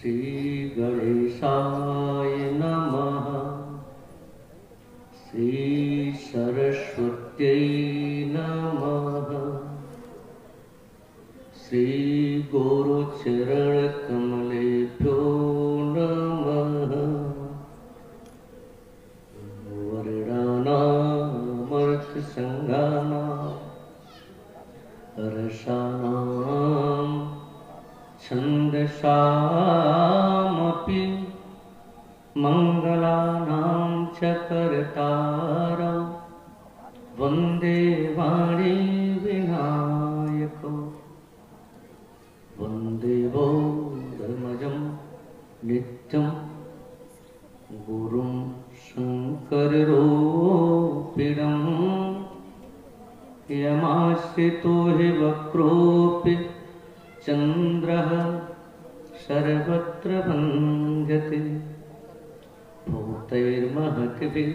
श्री गणेशाय नमः। श्री सरस्वत्यै नमः। श्री गुरुचरण कमलेभ्यो नमः। वर्णानामर्थसंज्ञानां रसानां छन्दसामपि मंगलानां च कर्तारं वन्दे वाणी विनायको। वन्दे बोधमजं नित्यं गुरुं शङ्कररूपिणं। यमाश्रितो हि वक्रोऽपि चन्द्रः सर्वत्र वन्द्यते। भूतैर्महद्भिः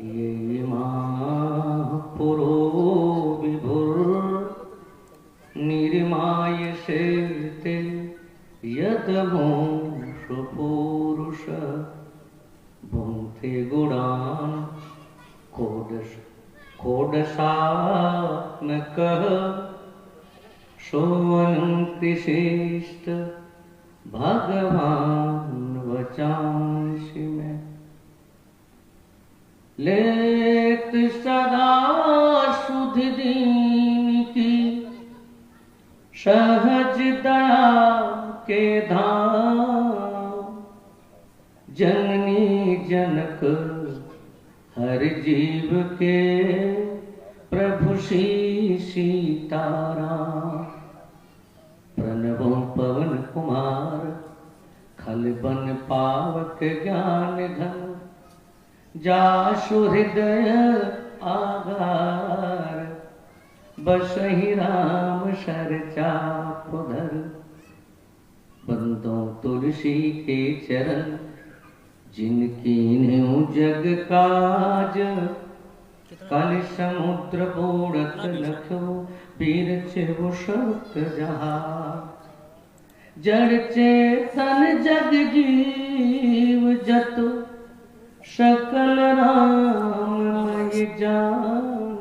ये माः पुरो विभुर्निर्मायसेते यदमुषु पूरुष। भुङ्क्ते गुणान् कोडशात्मकः सोऽनन्तिशिष्ट भगवान् वचांसि मे। लेत सदा सुधि दीन की सहज दया के धाम। जननी जनक हर जीव के प्रभु श्री सीताराम। प्रणवो पवन कुमार खल बन पावक ज्ञान धन। जासु हृदय आगार बसहि राम सरचाप धर। बंदो तुलसी के चरण जिनकी न्यू जग काज। कल समुद्र बोड़त लखो पीर छिबु सत जहाज। जड़ चेतन जग जीव जतु सकल राममय जान।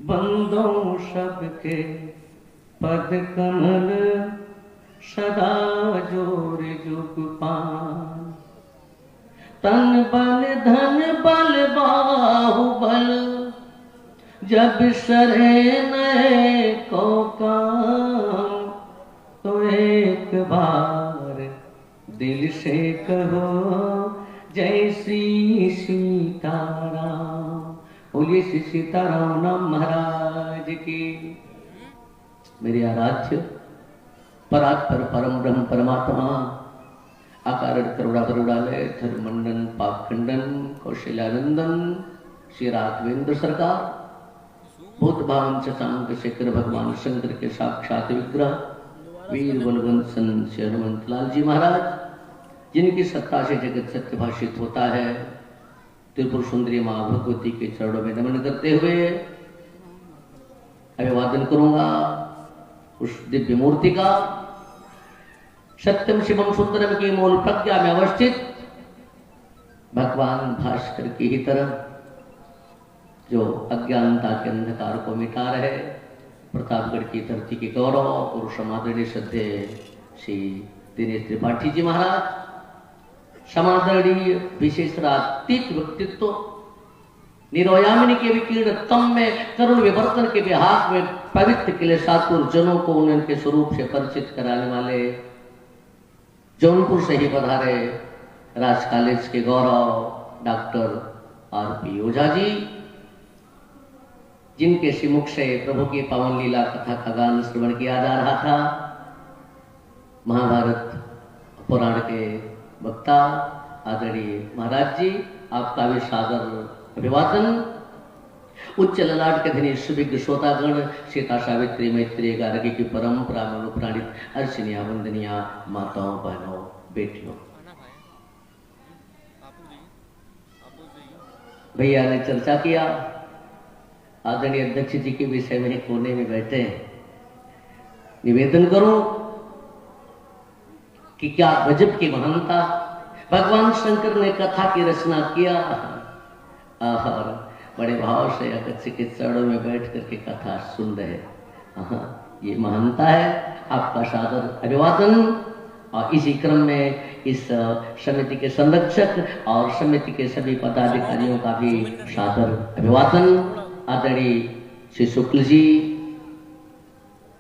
बंदों सबके पद कमल सदा जोर जुग पान। तन बल धन बल बाहुबल जब सरे नए को काम। तो एक बार दिल से कहो जय श्री सीताराम। बोलिए श्री सीताराम नाम महाराज की। मेरे आराध्य परात्पर परम ब्रह्म परमात्मा आकार करुणा करुणालय धर्मंडन पापखंडन कौशल्यानंदन श्री राघवेंद्र सरकार भूत भावन शशांक शेखर भगवान शंकर के साक्षात विग्रह वीर बलवंत श्री हनुमंत लाल जी महाराज, जिनकी सत्ता से जगत सत्य भाषित होता है। त्रिपुर सुंदरी मां भगवती के चरणों में नमन करते हुए अभिवादन करूंगा उस दिव्य मूर्ति का। सत्यम शिवम सुंदरम की मूल प्रज्ञा में अवस्थित भगवान भास्कर की ही तरह जो अज्ञानता के अंधकार को मिटा रहे प्रतापगढ़ की धरती के गौरव पुरुष समादरणीय श्रद्धे श्री दिनेश त्रिपाठी जी महाराज, समादरणीय विशेषरातीत व्यक्तित्व, निरोयामिनी के विकीर्ण तम में करुण विवर्तन के विहास में पवित्र किले सातपुर जनों को उनके स्वरूप से परिचित कराने वाले जौनपुर से ही पधारे राज कॉलेज के गौरव डॉक्टर आरपी ओझा जी, जिनके श्रीमुख से प्रभु की पावन लीला कथा का गान श्रवण किया जा रहा था। महाभारत पुराण के वक्ता आदरणीय महाराज जी, आपका भी सादर अभिवादन। उच्च ललाट के धनी सुविज्ञ श्रोतागण, सीता सावित्री मैत्री गार्गी की परंपरा में अनुप्राणित अर्चनिया वंदनिया माताओं बहनों बेटियों, भैया ने चर्चा किया। आदरणीय अध्यक्ष जी के विषय में कोने में बैठे निवेदन करूं कि क्या गजब की महानता। भगवान शंकर ने कथा की रचना किया और बड़े भाव से अगस्त्य के चरणों में बैठ करके कथा सुन रहे। ये महानता है। आपका सादर अभिवादन। और इसी क्रम में इस समिति के संरक्षक और समिति के सभी पदाधिकारियों का भी सादर अभिवादन। आदरणीय श्री शुक्ल जी,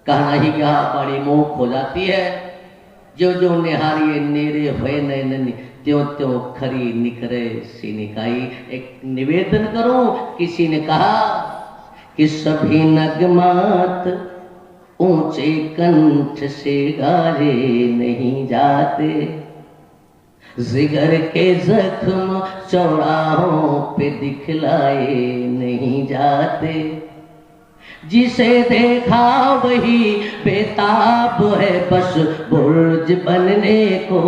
कहना ही क्या बड़ी मोख हो जाती है। जो जो निहारिये नेरे हुए नैनन त्यों त्यों खरी निकरे सी निकाई। एक निवेदन करूं, किसी ने कहा कि सभी नगमात ऊंचे कंठ से गारे नहीं जाते, जिगर के जख्म चौराहों पे दिखलाए नहीं जाते। जिसे देखा वही बेताब है बस बुर्ज बनने को,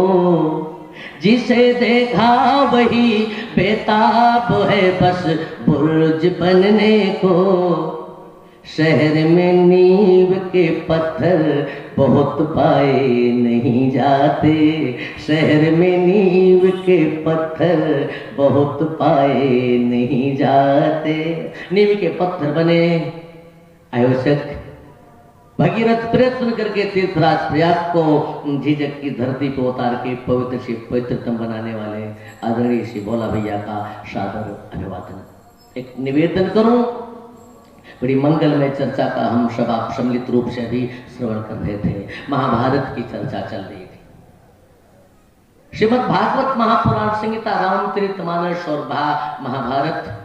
जिसे देखा वही बेताब है बस बुर्ज बनने को। शहर में नींव के पत्थर बहुत पाए नहीं जाते, शहर में नींव के पत्थर बहुत पाए नहीं जाते। नींव के पत्थर बने आयोजक भगीरथ प्रयत्न करके तीर्थराज प्रयाग को झिझक की धरती को उतार के पवित्र से पवित्रतम बनाने वाले आदरणीय श्री भोला भैया का सादर अभिवादन। एक निवेदन करूं, बड़ी मंगलमय चर्चा का हम सब आप सम्मिलित रूप से भी श्रवण कर रहे थे। महाभारत की चर्चा चल रही थी। श्रीमद् भागवत महापुराण संहिता, रामचरितमानस और महाभारत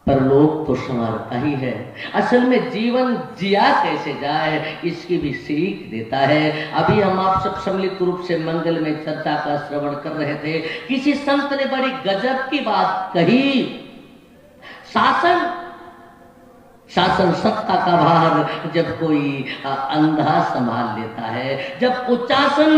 पर लोग तो संवारता ही है। असल में जीवन जिया कैसे जाए इसकी भी सीख देता है। अभी हम आप सब सम्मिलित रूप से मंगल में चर्चा का श्रवण कर रहे थे। किसी संत ने बड़ी गजब की बात कही। शासन सत्ता का भार जब कोई अंधा संभाल लेता है, जब उच्चासन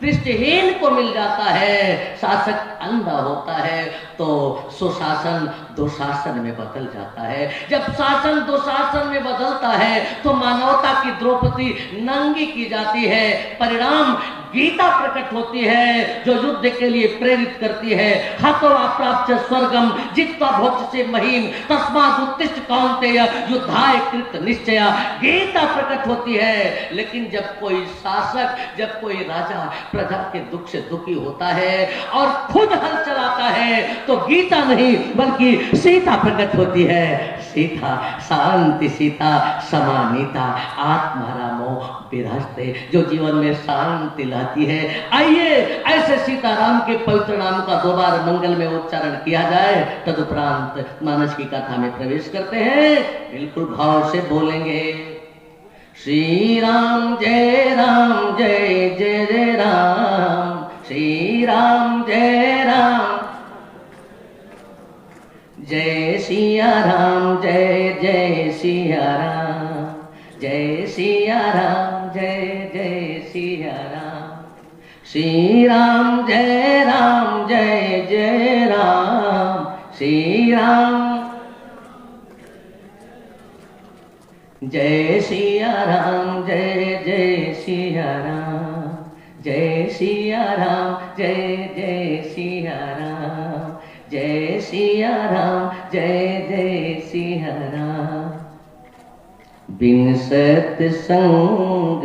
दृष्टिहीन को मिल जाता है, शासक अंधा होता है, तो सुशासन दुशासन में बदल जाता है। जब शासन दुशासन में बदलता है तो मानवता की द्रौपदी नंगी की जाती है। परिणाम गीता प्रकट होती है जो युद्ध के लिए प्रेरित करती है। हत्वा प्राप्त स्वर्गम जित्वा भोक्ष से महीम तस्मात् उत्तिष्ठ कौन्तेय युद्धाय कृत निश्चय। गीता प्रकट होती है। लेकिन जब कोई शासक, जब कोई राजा प्रजा के दुख से दुखी होता है और खुद हल चलाता है तो गीता नहीं बल्कि सीता प्रकट होती है। सीता शांति, सीता समानीता, आत्मारामो विराजते, जो जीवन में शांति लाती है। आइए ऐसे सीताराम के पवित्र नाम का दोबारा मंगल में उच्चारण किया जाए। तदुपरांत मानस की कथा में प्रवेश करते हैं। बिल्कुल भाव से बोलेंगे, श्री राम जय जय जय राम, श्री राम जय सिया राम, जय सिया राम, जय सिया राम, जय सिया राम। श्री राम जय राम, श्री राम जय सिया राम, जय सिया राम, जय सिया राम, जय सिया राम, जय सिया राम, जय सिया राम। बिन सत्संग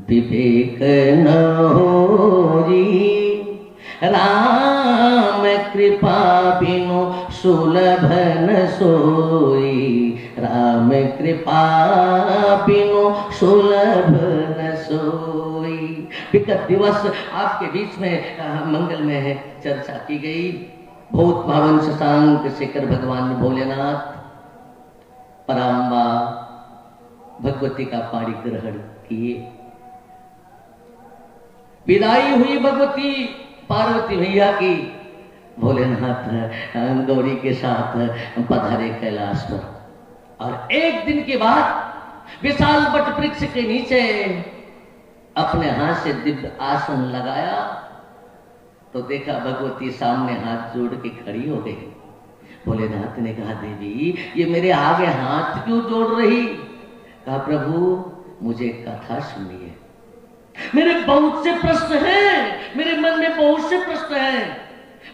विवेक न होई, राम कृपा बिनु सुलभ न सोई, राम कृपा बिनु सुलभ न सोई। विगत दिवस आपके बीच में मंगल में है चर्चा की गई। भूत भावन शशांक शेखर भगवान भोलेनाथ पराम्बा भगवती का पाणी ग्रहण किए। विदाई हुई भगवती पार्वती मैया की। भोलेनाथ गौरी के साथ पधारे कैलाश पर और एक दिन के बाद विशाल वट वृक्ष के नीचे अपने हाथ से दिव्य आसन लगाया तो देखा भगवती सामने हाथ जोड़ के खड़ी हो गई। भोलेनाथ ने कहा, देवी ये मेरे आगे हाथ क्यों जोड़ रही? कहा प्रभु मुझे कथा सुनिए, मेरे बहुत से प्रश्न हैं, मेरे मन में बहुत से प्रश्न हैं,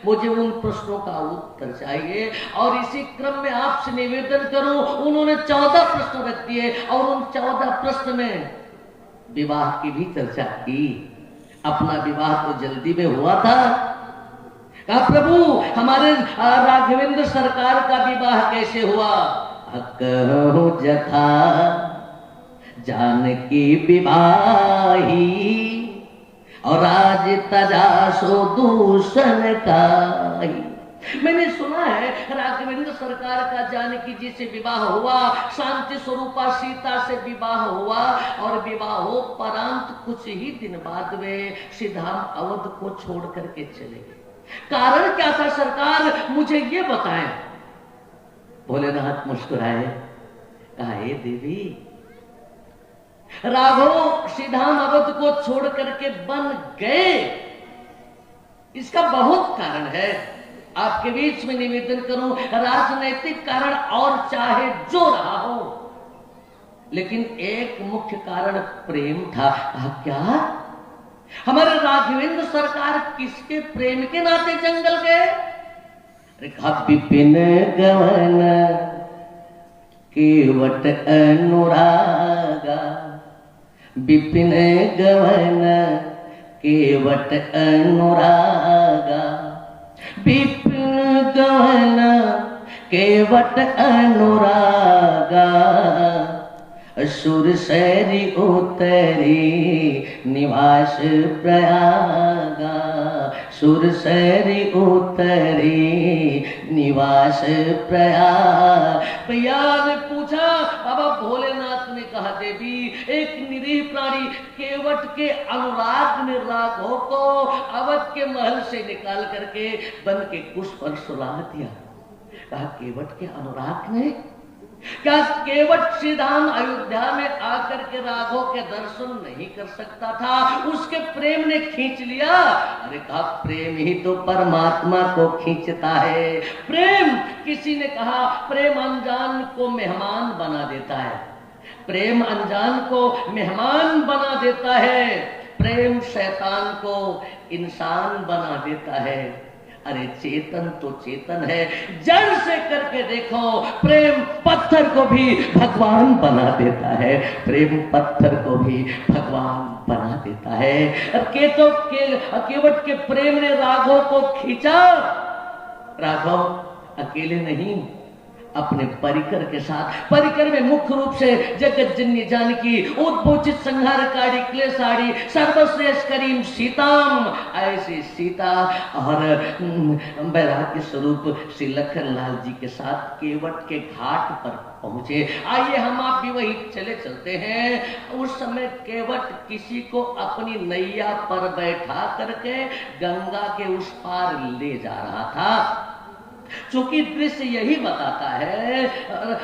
मुझे उन प्रश्नों का उत्तर चाहिए। और इसी क्रम में आपसे निवेदन करूं, उन्होंने 14 प्रश्न रख दिए और उन 14 प्रश्न में विवाह की भी चर्चा की। अपना विवाह तो जल्दी में हुआ था। कहा प्रभु हमारे राघवेंद्र सरकार का विवाह कैसे हुआ? कहो जथा जानकी विवाही और राज तजा सो दूषण काही। मैंने सुना है राघवेंद्र सरकार का जानकी जी से विवाह हुआ, शांति स्वरूपा सीता से विवाह हुआ और विवाहोपरांत कुछ ही दिन बाद वे सीधाम अवध को छोड़ करके चले गए। कारण क्या था सरकार, मुझे ये बताएं। भोलेनाथ मुस्कुराए, कहा हे देवी, राघव सीधाम अवध को छोड़ करके बन गए, इसका बहुत कारण है। आपके बीच में निवेदन करूं, राजनैतिक कारण और चाहे जो रहा हो, लेकिन एक मुख्य कारण प्रेम था। क्या हमारे राघवेंद्र सरकार किसके प्रेम के नाते जंगल गए? विपिन गवन केवट अनुरागा, विपिन गवन केवट अनुरागा, विपिन गवन केवट अनुरागा, असुर सैरी उतरी निवास प्रयागा, सुर सैरी उतरी निवास प्रयाग। भैया ने पूछा, बाबा भोलेनाथ ने कहा देवी एक निरीह प्राणी केवट के अनुराग ने राघव को अवध के महल से निकाल करके बन के कुश पर सुला दिया। कहा केवट के अनुराग ने? क्या केवट सीधाम अयोध्या में आकर के राघव के दर्शन नहीं कर सकता था? उसके प्रेम ने खींच लिया। अरे कहा प्रेम ही तो परमात्मा को खींचता है। प्रेम, किसी ने कहा प्रेम अनजान को मेहमान बना देता है, प्रेम अनजान को मेहमान बना देता है, प्रेम शैतान को इंसान बना देता है। अरे चेतन तो चेतन है, जड़ से करके देखो, प्रेम पत्थर को भी भगवान बना देता है, प्रेम पत्थर को भी भगवान बना देता है। केवट के प्रेम ने राघव को खींचा। राघव अकेले नहीं, अपने परिकर के साथ, परिकर में मुख्य रूप से जगत जननी जानकी, उद्भूषित संहारकारी क्लेशाड़ी, सर्वश्रेष्ठ करीम सीताम, ऐसी सीता और वैराग्य स्वरूप श्री लखन लाल जी के साथ केवट के घाट पर पहुंचे। आइए हम आप भी वही चलते हैं। उस समय केवट किसी को अपनी नैया पर बैठा करके गंगा के उस पार ले जा रहा था। चूंकि दृश्य यही बताता है,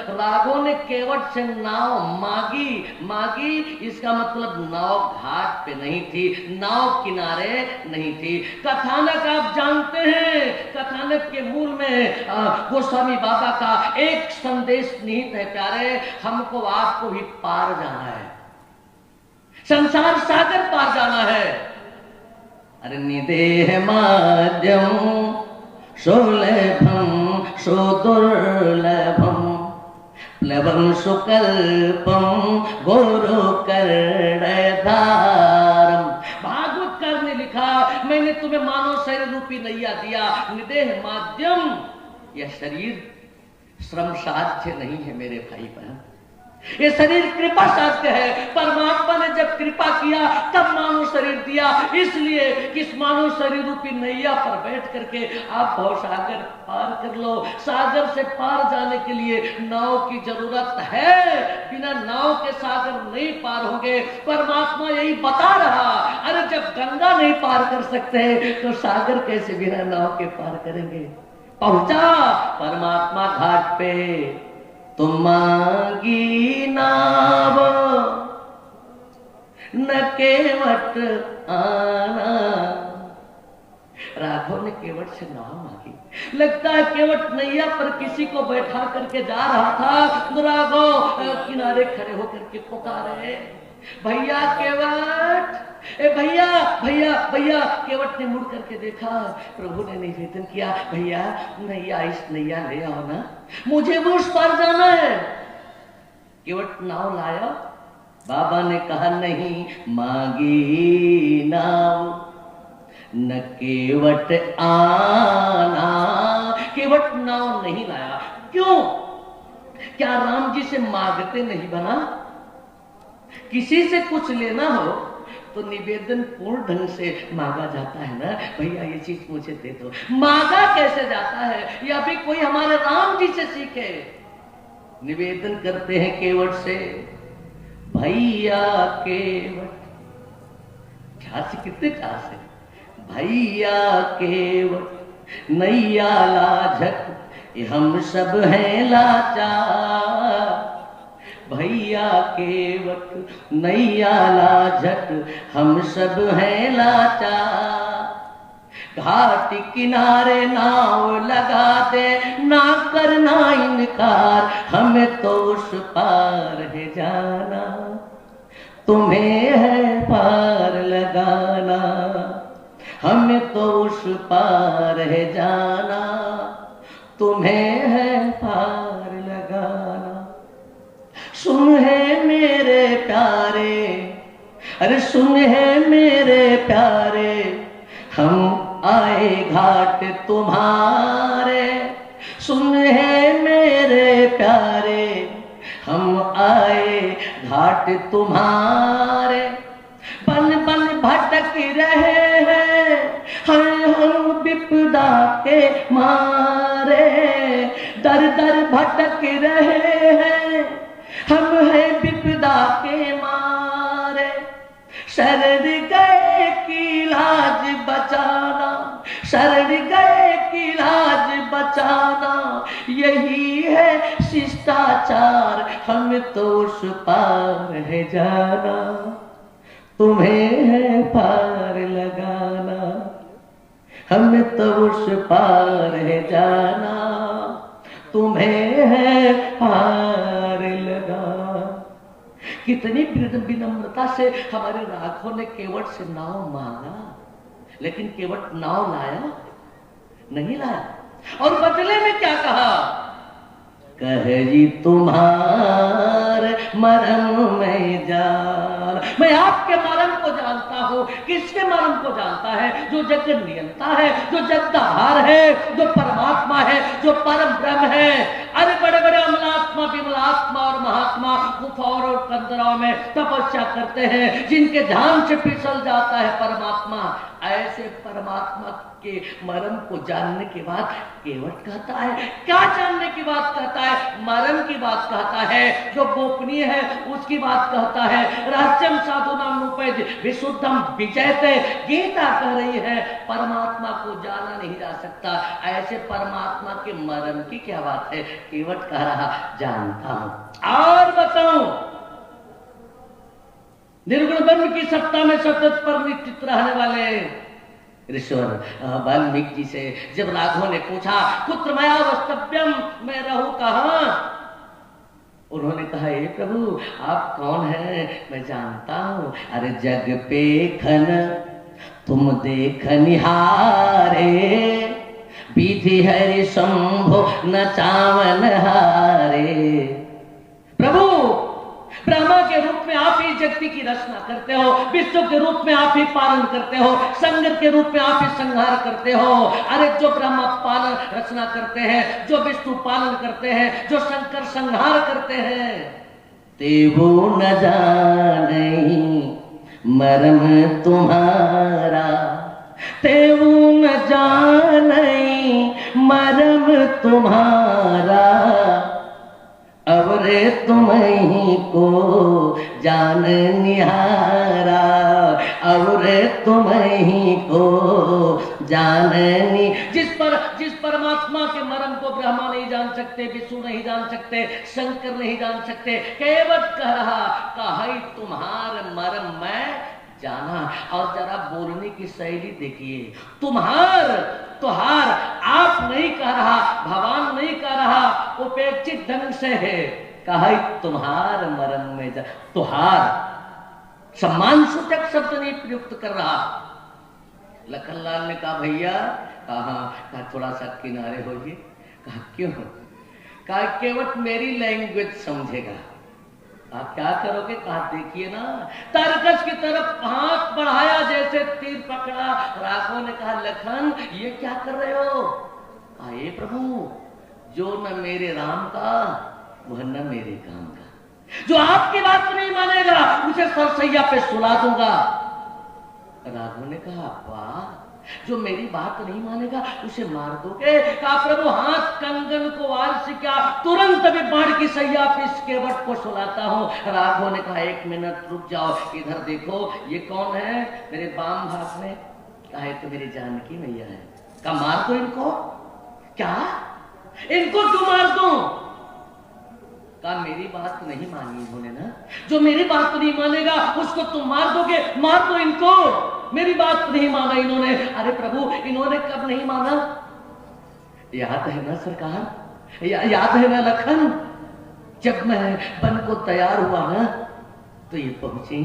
राघव ने केवट से नाव मांगी, इसका मतलब नाव घाट पे नहीं थी, नाव किनारे नहीं थी। कथानक आप जानते हैं, कथानक के मूल में गोस्वामी बाबा का एक संदेश निहित है प्यारे, हमको आपको भी पार जाना है, संसार सागर पार जाना है। अरे निदेह माध्यम सुलभम सुदुर्लभम प्लवम सुकल्पम गुरु कर्णधारम। भागवतकार ने लिखा, मैंने तुम्हें मानव शरीर रूपी नैया दिया, निदेह माध्यम, यह शरीर श्रम साध्य नहीं है मेरे भाई बहन, ये शरीर कृपा साध्य है। परमात्मा ने जब कृपा किया तब मानव शरीर दिया, इसलिए इस मानव शरीर रूपी नैया पर बैठ करके आप भव सागर पार कर लो। सागर से पार जाने के लिए नाव की जरूरत है, बिना नाव के सागर नहीं पार होंगे। परमात्मा यही बता रहा, अरे जब गंगा नहीं पार कर सकते तो सागर कैसे बिना नाव के पार करेंगे। पहुंचा परमात्मा घाट पे, तुम मांगी नाव न केवट आना। राघव ने केवट से नाव मांगी। लगता है केवट नैया पर किसी को बैठा करके जा रहा था। राघव किनारे खड़े होकर के पुकारे, भैया केवट, ए भैया भैया भैया। केवट ने मुड़ करके देखा, प्रभु ने निवेदन किया, भैया नैया, इस नैया ले आओ ना, मुझे भी उस पार जाना है। केवट नाव लाया। बाबा ने कहा, नहीं मांगी नाव न केवट आना। केवट नाव नहीं लाया। क्यों? क्या राम जी से मांगते नहीं बना? किसी से कुछ लेना हो तो निवेदन पूर्ण ढंग से मांगा जाता है ना, भैया ये चीज मुझे दे दो। मांगा कैसे जाता है, या भी कोई हमारे राम जी से सीखे। निवेदन करते हैं केवट से, भैया केवट, ध्यान से, कितने ध्यान से, भैया केवट नैया लाझक हम सब हैं लाचार। भैया केवट नैया लाझक हम सब हैं लाचार। घाट किनारे नाव लगा दे, ना करना इनकार, हमें तो उस पार है जाना, तुम्हें है पार लगाना। हमें तो उस पार है जाना, तुम्हें है पार लगाना। सुन है मेरे प्यारे, अरे सुन है मेरे प्यारे, हम आए घाट तुम्हारे। सुन है मेरे प्यारे, हम आए घाट तुम्हारे। बन बन भटक रहे हैं हम विपदा के मारे। दर दर भटक रहे हैं हम हैं विपदा के मारे। शरण गए की लाज बचाना, शरण गए की लाज बचाना, यही है शिष्टाचार, हम तो उस पार है जाना, तुम्हें है पार लगाना। हमें तो उस पार है जाना, तुम्हें है पार लगाना। कितनी विनम्रता से हमारे राघव ने केवट से नाव मांगा, लेकिन केवट नाव लाया नहीं लाया। और बदले में क्या कहा, कही तुम्हार मरम में जान। मैं आपके मरम को जानता हूं। किसके मरम को जानता है? जो जग नियंता है, जो जगदाहार है, जो परमात्मा है, जो परम ब्रह्म है। अरे बड़े बड़े अमलात्मा, विमलात्मा और महात्मा गुफाओं और कंदराओं में तपस्या करते हैं, जिनके ध्यान से फिसल जाता है परमात्मा। ऐसे परमात्मा के मरम को जानने के बाद केवट कहता है, क्या जानने की बात कहता है? मरम की बात कहता है, जो गोपनीय है उसकी बात कहता है। रहस्यम साधुनाम रूपे विशुद्धम विजयते, गीता कह रही है परमात्मा को जाना नहीं जा सकता। ऐसे परमात्मा के मरम की क्या बात है? केवट कह रहा, जानता हूं। और बताऊं, निर्गुण ब्रह्म की सत्ता में सतत पर निश्चित रहने वाले ऋषवर वाल्मीकि जी से जब राघव ने पूछा, पुत्र मया वस्तव्यम, मैं रहूं कहां? उन्होंने कहा, हे प्रभु आप कौन हैं? मैं जानता हूं। अरे जग पे खन तुम देख निहारे, विधि हरि शंभो न चावन हारे। प्रभु ब्रह्मा के रूप में आप ही जगती की रचना करते हो, विष्णु के रूप में आप ही पालन करते हो, संगर के रूप में आप ही संहार करते हो। अरे जो ब्रह्मा पालन रचना करते हैं, जो विष्णु पालन करते हैं, जो शंकर संहार करते हैं, तेवो न जाने मरम तुम्हारा, तेवो न जाने मरम तुम्हारा। अब रे तुम्हीं को जान निहारा, अब रे तुम्हीं को जाननी। जिस परमात्मा के मरम को ब्रह्मा नहीं जान सकते, विष्णु नहीं जान सकते, शंकर नहीं जान सकते, केवट कह रहा, कही तुम्हार मरम मैं जाना और जरा बोलने की शैली देखिए। तुहार आप नहीं कह रहा, भगवान नहीं कह रहा, उपेक्षित ढंग से है कहा तुम्हार मरम में जा। तुहार सम्मान सूचक शब्द नहीं प्रयुक्त कर रहा। लखनलाल ने कहा भैया, कहा थोड़ा सा किनारे होइए। कहा क्यों? कहा केवल मेरी लैंग्वेज समझेगा। आप क्या करोगे? कहा देखिए ना, तरकश की तरफ हाथ बढ़ाया जैसे तीर पकड़ा। राघव ने कहा लखन ये क्या कर रहे हो? कहा हे प्रभु, जो न मेरे राम का वह न मेरे काम का, जो आपकी बात नहीं मानेगा उसे सरसैया पे सुला दूंगा। राघव ने कहा वाह, जो मेरी बात नहीं मानेगा उसे मार दोगे? कहा प्रभु हाथ कंगन को वार से क्या, तुरंत अभी बाण की सैया पे इस केवट को सुलाता हूं। राघव ने कहा एक मिनट रुक जाओ, इधर देखो ये कौन है? मेरे बाम भाग में। कहा तो मेरी जानकी मैया है। कहा मार दो इनको। क्या इनको क्यों मार दो? कहा मेरी बात नहीं मानी इन्होंने ना, जो मेरी बात नहीं मानेगा उसको तुम मार दोगे। मार दो इनको, मेरी बात नहीं माना इन्होंने। अरे प्रभु इन्होंने कब नहीं माना? याद है ना सरकार, याद है ना लखन, जब मैं बन को तैयार हुआ ना तो ये पहुंची।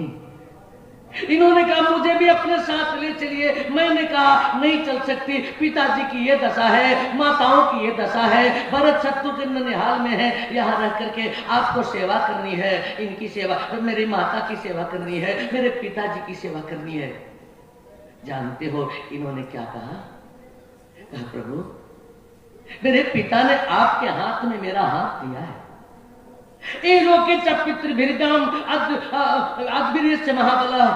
इन्होंने कहा मुझे भी अपने साथ ले चलिए। मैंने कहा नहीं चल सकती, पिताजी की ये दशा है, माताओं की ये दशा है, भरत शत्रुघ्न निहाल में है, यहाँ रह करके आपको सेवा करनी है, इनकी सेवा, मेरी माता की सेवा करनी है, मेरे पिताजी की सेवा करनी है। जानते हो इन्होंने क्या कहा? कहा प्रभु मेरे पिता ने आपके हाथ में मेरा हाथ दिया है। महाबला,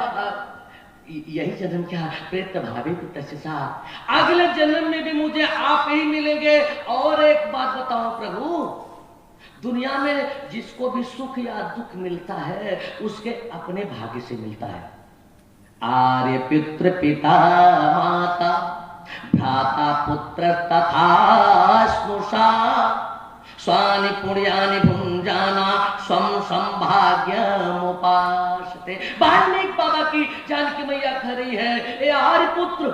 यही जन्म क्या प्रेत भावी तस्सा, अगले जन्म में भी मुझे आप ही मिलेंगे। और एक बात बताओ प्रभु, दुनिया में जिसको भी सुख या दुख मिलता है उसके अपने भाग्य से मिलता है। आर्य पितृ पिता माता भ्राता पुत्र तथा स्नुषा स्वानि पुण्यानि भुंजाना स्वम संभाग्यमुपासते। वाल्मीकि बाबा की जानकी मैया खड़ी है। ए आर्य पुत्र,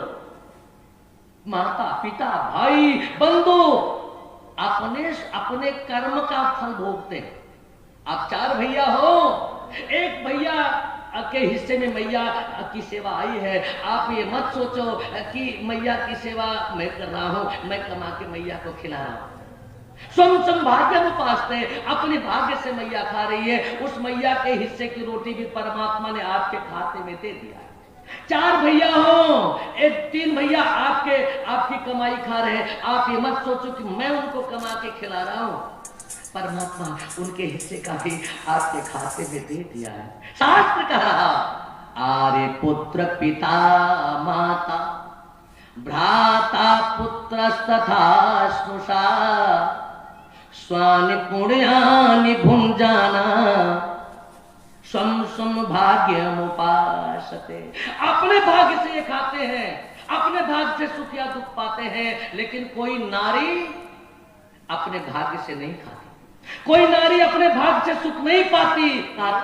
माता पिता भाई बंधु अपने अपने कर्म का फल भोगते हैं। आप 4 भैया हो, एक भैया के हिस्से में मैया की सेवा आई है। आप ये मत सोचो कि मैया की सेवा मैं कर रहा हूं, मैं कमा के मैया को खिला रहा हूं। स्वयं संभाग्य उपासते, अपने भाग्य से मैया खा रही है। उस मैया के हिस्से की रोटी भी परमात्मा ने आपके खाते में दे दिया है। 4 भैया हो, 3 भैया आपकी कमाई खा रहे हैं। आप ये मत सोचो कि मैं उनको कमा के खिला रहा हूं, परमात्मा उनके हिस्से का भी आपके खाते में दे दिया है। शास्त्र कह रहा आर्य पुत्र पिता माता भ्राता पुत्र तथा स्नुषा स्वानि पुण्यानि भुंजाना स्वम स्वम भाग्यमुपासते। अपने भाग्य से ये खाते हैं, अपने भाग्य से सुख या दुख पाते हैं। लेकिन कोई नारी अपने भाग्य से नहीं खाती, कोई नारी अपने भाग्य से सुख नहीं पाती। तब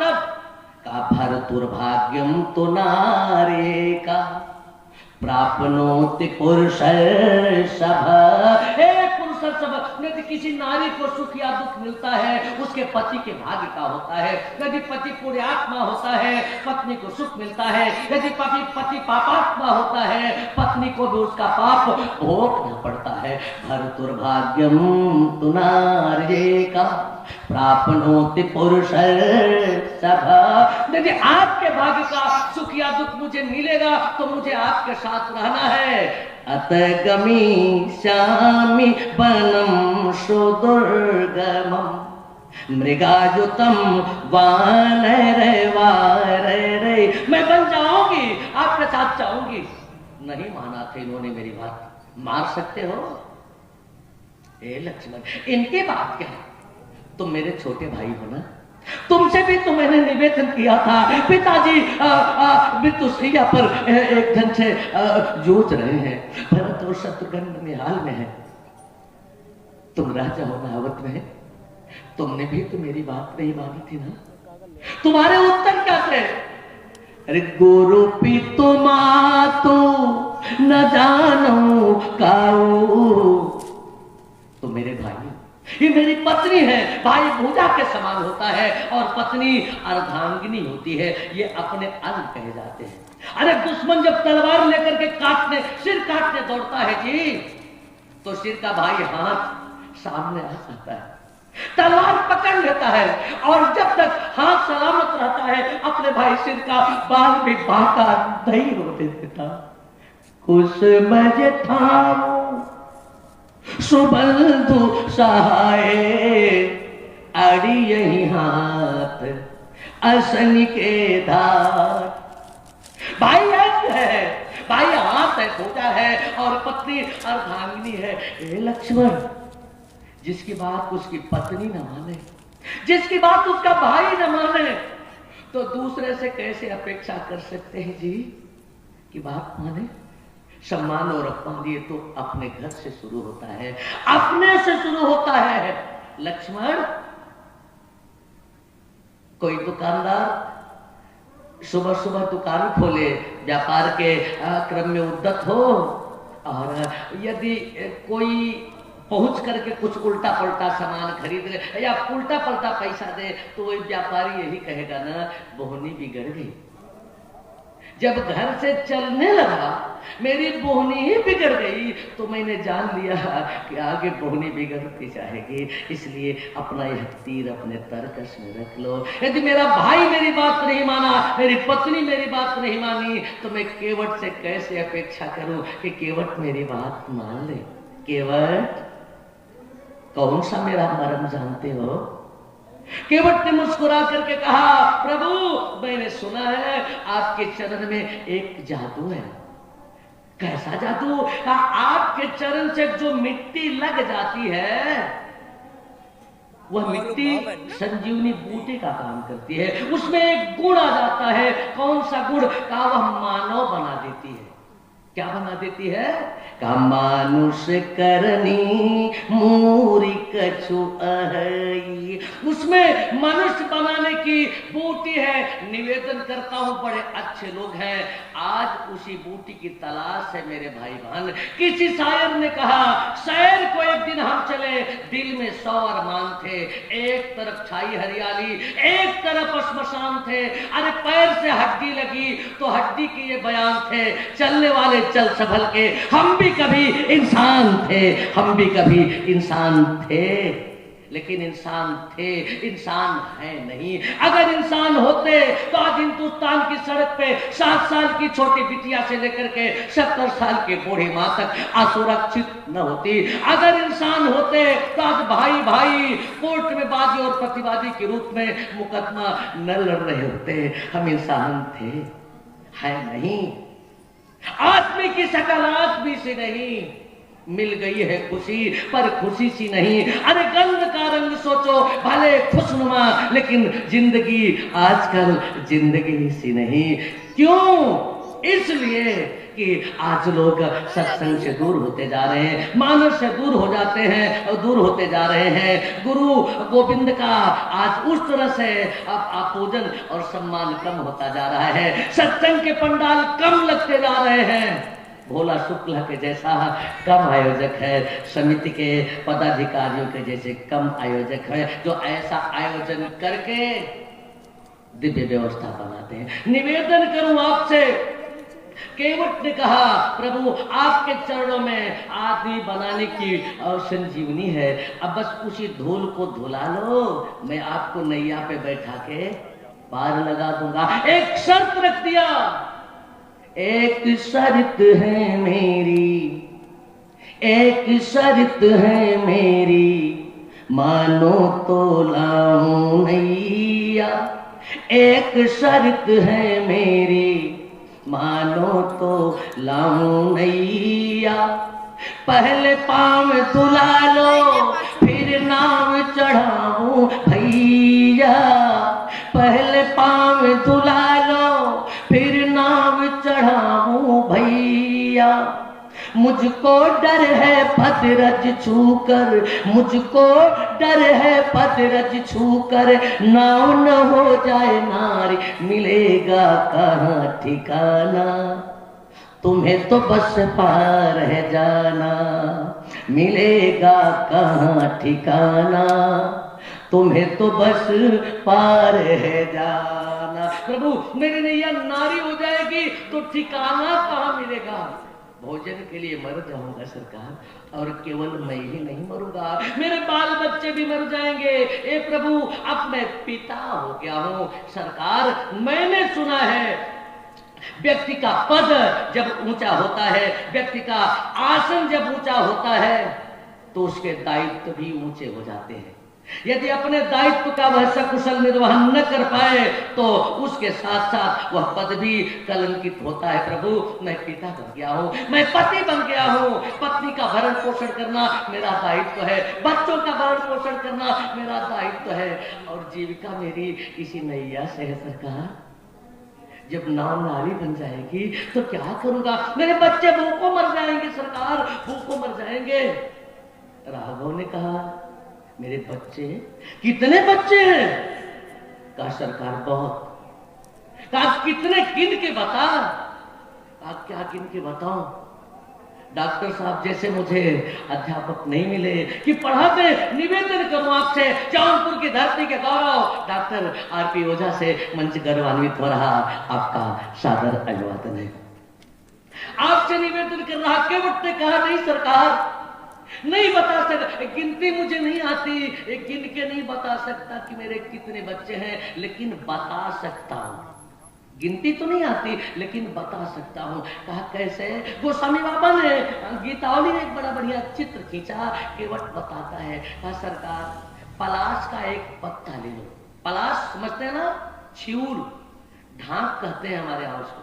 का भरतुर्भाग्यम तो नारे का प्राप्नोति पुरुष यदि किसी नारी को सुख या दुख मिलता है उसके पति के भाग्य का होता है। यदि पति पुण्यात्मा होता है पत्नी को सुख मिलता है। यदि पति पापात्मा होता है पत्नी को भी उसका पाप भोगना पड़ता है। भरतुर्भाग्यम तु नार्येका प्राप्नोति पुरुष सभा। यदि आपके भाग्य का सुख या दुख मुझे मिलेगा तो मुझे आपके साथ रहना है। अत गमिष्यामि वनं सुदुर्गमं मृगायुतं वानरवानरे। मैं बन जाऊंगी, आपके साथ जाऊंगी। नहीं माना था इन्होंने मेरी बात। मार सकते हो? ए लक्ष्मण इनकी बात क्या, तुम मेरे छोटे भाई हो ना, तुमसे भी तो मैंने निवेदन किया था। पिताजी मृत्युशैया पर एक ढंग से जूझ रहे हैं, भरत और शत्रुघ्न निहाल में है। तुम राजा हो महावत में, तुमने भी तो मेरी बात नहीं मानी थी ना। तुम्हारे उत्तर क्या थे? अरे गुरु पितु मातु न जानो काऊ। तो मेरे भाई, ये मेरी पत्नी है। भाई भुजा के समान होता है और पत्नी अर्धांगिनी होती है। ये अपने अंग कहे जाते हैं। अरे दुश्मन जब तलवार लेकर के सिर काटने दौड़ता है जी, तो सिर का भाई हाथ सामने आ जाता है, तलवार पकड़ लेता है और जब तक हाथ सलामत रहता है अपने भाई सिर का बाल भी बांका नहीं होने देता। कुछ बजे था सुबंधु सहाय, अड़ी यही हाथ असन के धार। भाई अंग है, भाई हाथ है, भुजा है और पत्नी अर्धांगिनी है। ए लक्ष्मण, जिसकी बात उसकी पत्नी न माने, जिसकी बात उसका भाई न माने, तो दूसरे से कैसे अपेक्षा कर सकते हैं जी कि बात माने? सम्मान और अपमान ये तो अपने घर से शुरू होता है, अपने से शुरू होता है। लक्ष्मण, कोई दुकानदार सुबह सुबह दुकान खोले, व्यापार के क्रम में उद्यत हो, और यदि कोई पहुंच करके कुछ उल्टा पलटा सामान खरीद ले या उल्टा पलटा पैसा दे, तो वही व्यापारी यही कहेगा ना, बोहनी बिगड़ गई। जब घर से चलने लगा मेरी बोहनी ही बिगड़ गई, तो मैंने जान लिया कि आगे बोहनी बिगड़ती जाएगी। इसलिए अपना यह तीर अपने तरकश में रख लो। यदि मेरा भाई मेरी बात नहीं माना, मेरी पत्नी मेरी बात नहीं मानी, तो मैं केवट से कैसे अपेक्षा करूं कि केवट मेरी बात मान ले। केवट, कौन सा मेरा मर्म जानते हो? केवट ने मुस्कुरा करके कहा, प्रभु मैंने सुना है आपके चरण में एक जादू है। कैसा जादू? आपके चरण से जो मिट्टी लग जाती है वह मिट्टी संजीवनी बूटी का काम करती है। उसमें एक गुण आ जाता है। कौन सा गुण? का वह मानव बना देती है। क्या बना देती है? का मानुष करनी मूरी कछु अहई। उसमें मनुष्य बनाने की बूटी है। निवेदन करता हूं, बड़े अच्छे लोग हैं, आज उसी बूटी की तलाश है मेरे भाई बहन। किसी शायर ने कहा, शायर को एक दिन हम चले, दिल में 100 अरमान थे, एक तरफ छाई हरियाली, एक तरफ श्मशान थे। अरे पैर से हड्डी लगी तो हड्डी के ये बयान थे, चलने वाले चल संभल के, हम भी कभी इंसान थे, हम भी कभी इंसान थे, लेकिन इंसान थे, इंसान है नहीं। अगर इंसान होते तो आज हिंदुस्तान की सड़क पे 7 साल की छोटी बिटिया से लेकर के 70 साल के बूढ़ी मां तक असुरक्षित न होती। अगर इंसान होते तो आज भाई भाई कोर्ट में वादी और प्रतिवादी के रूप में मुकदमा न लड़ रहे होते। हम इंसान थे, है नहीं। आदमी की शकल आदमी से नहीं, मिल गई है खुशी पर खुशी सी नहीं। अरे गंध का रंग सोचो भले खुशनुमा, लेकिन जिंदगी आजकल जिंदगी सी नहीं। क्यों? इसलिए कि आज लोग सत्संग से दूर होते जा रहे हैं, मानस से दूर हो जाते हैं और दूर होते जा रहे हैं। गुरु गोविंद का आज उस तरह से अब पूजन और सम्मान कम होता जा रहा है। सत्संग के पंडाल कम लगते जा रहे हैं। भोला शुक्ला के जैसा कम आयोजक है, समिति के पदाधिकारियों के जैसे कम आयोजक है, जो ऐसा आयोजन करके दिव्य व्यवस्था बनाते हैं। निवेदन करूं आपसे, केवट ने कहा, प्रभु आपके चरणों में आदमी बनाने की और संजीवनी है, अब बस उसी धूल को धुला लो, मैं आपको नैया पे बैठा के पार लगा दूंगा। एक शर्त रख दिया, एक शर्त है मेरी, एक शर्त है मेरी, मानो तो लाऊं नैया। एक शर्त है मेरी, मानो तो लाऊं नैया। पहले पाँव धुला लो फिर नाम चढ़ाऊं भैया। पहले पाँव धुला लो फिर नाम चढ़ाऊं भैया। मुझको डर है पदरज छूकर, मुझको डर है पदरज छूकर, नाव न हो जाए नारी मिलेगा कहाँ ठिकाना, तुम्हें तो बस पार है जाना, मिलेगा कहाँ ठिकाना, तुम्हें तो बस पार है जाना। प्रभु मेरी नैया नारी हो जाएगी तो ठिकाना कहाँ मिलेगा? भोजन के लिए मर जाऊंगा सरकार, और केवल मैं ही नहीं मरूंगा, मेरे बाल बच्चे भी मर जाएंगे। ए प्रभु अब मैं पिता हो गया हूं सरकार। मैंने सुना है व्यक्ति का पद जब ऊंचा होता है, व्यक्ति का आसन जब ऊंचा होता है, तो उसके दायित्व भी ऊंचे हो जाते हैं। यदि अपने दायित्व का वह सकुशल निर्वहन न कर पाए तो उसके साथ साथ वह पद भी कलंकित होता है। प्रभु मैं पिता बन गया हूँ, मैं पति बन गया हूँ, पत्नी का भरण पोषण करना मेरा दायित्व है, बच्चों का भरण पोषण करना मेरा दायित्व है, और जीविका मेरी इसी नैया से है सरकार। जब नाव नारी बन जाएगी तो क्या करूंगा? मेरे बच्चे भूखों मर जाएंगे सरकार, भूखों मर जाएंगे। राघव ने कहा मेरे बच्चे? कितने बच्चे हैं? कहा सरकार बहुत। कहा कितने? गिन के बता। कहा क्या गिन के बताऊं? डॉक्टर साहब जैसे मुझे अध्यापक नहीं मिले कि पढ़ाते, निवेदन करूं आपसे, जौनपुर की धरती के गौरव डॉक्टर आरपी ओझा से मंच गौरवान्वित हो रहा, आपका सादर अभिवादन है। आपसे निवेदन कर रहा। केवट ने कहा नहीं सरकार, नहीं बता सकता, गिनती मुझे नहीं आती, गिन के नहीं बता सकता कि मेरे कितने बच्चे हैं, लेकिन बता सकता हूं। गिनती तो नहीं आती लेकिन बता सकता हूं। कहा कैसे? गोस्वामी बाबा ने गीतावली में एक बड़ा बढ़िया चित्र खींचा, केवट बताता है। कहा सरकार पलाश का एक पत्ता ले लो। पलाश समझते हैं ना? छिउर, ढाक कहते हैं हमारे यहाँ उसको।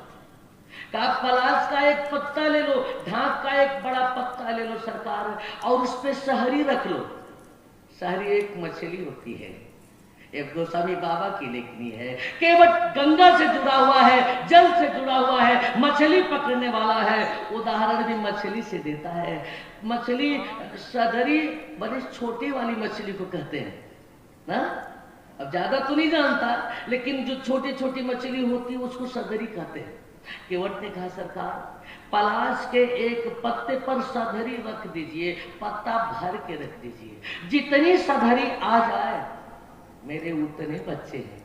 कहा पलाश का एक पत्ता ले लो, ढाक का एक बड़ा पत्ता ले लो सरकार, और उस पे सहरी रख लो। सहरी एक मछली होती है, एक गोस्वामी बाबा की लेखनी है। केवट गंगा से जुड़ा हुआ है, जल से जुड़ा हुआ है, मछली पकड़ने वाला है। उदाहरण भी मछली से देता है। मछली सदरी बड़ी छोटी वाली मछली को कहते हैं ना, अब ज्यादा तो नहीं जानता, लेकिन जो छोटी छोटी मछली होती है उसको सदरी कहते हैं। केवट ने कहा सरकार पलाश के एक पत्ते पर सधरी रख दीजिए, पत्ता भर के रख दीजिए, जितनी सधरी आ जाए मेरे उतने बच्चे हैं।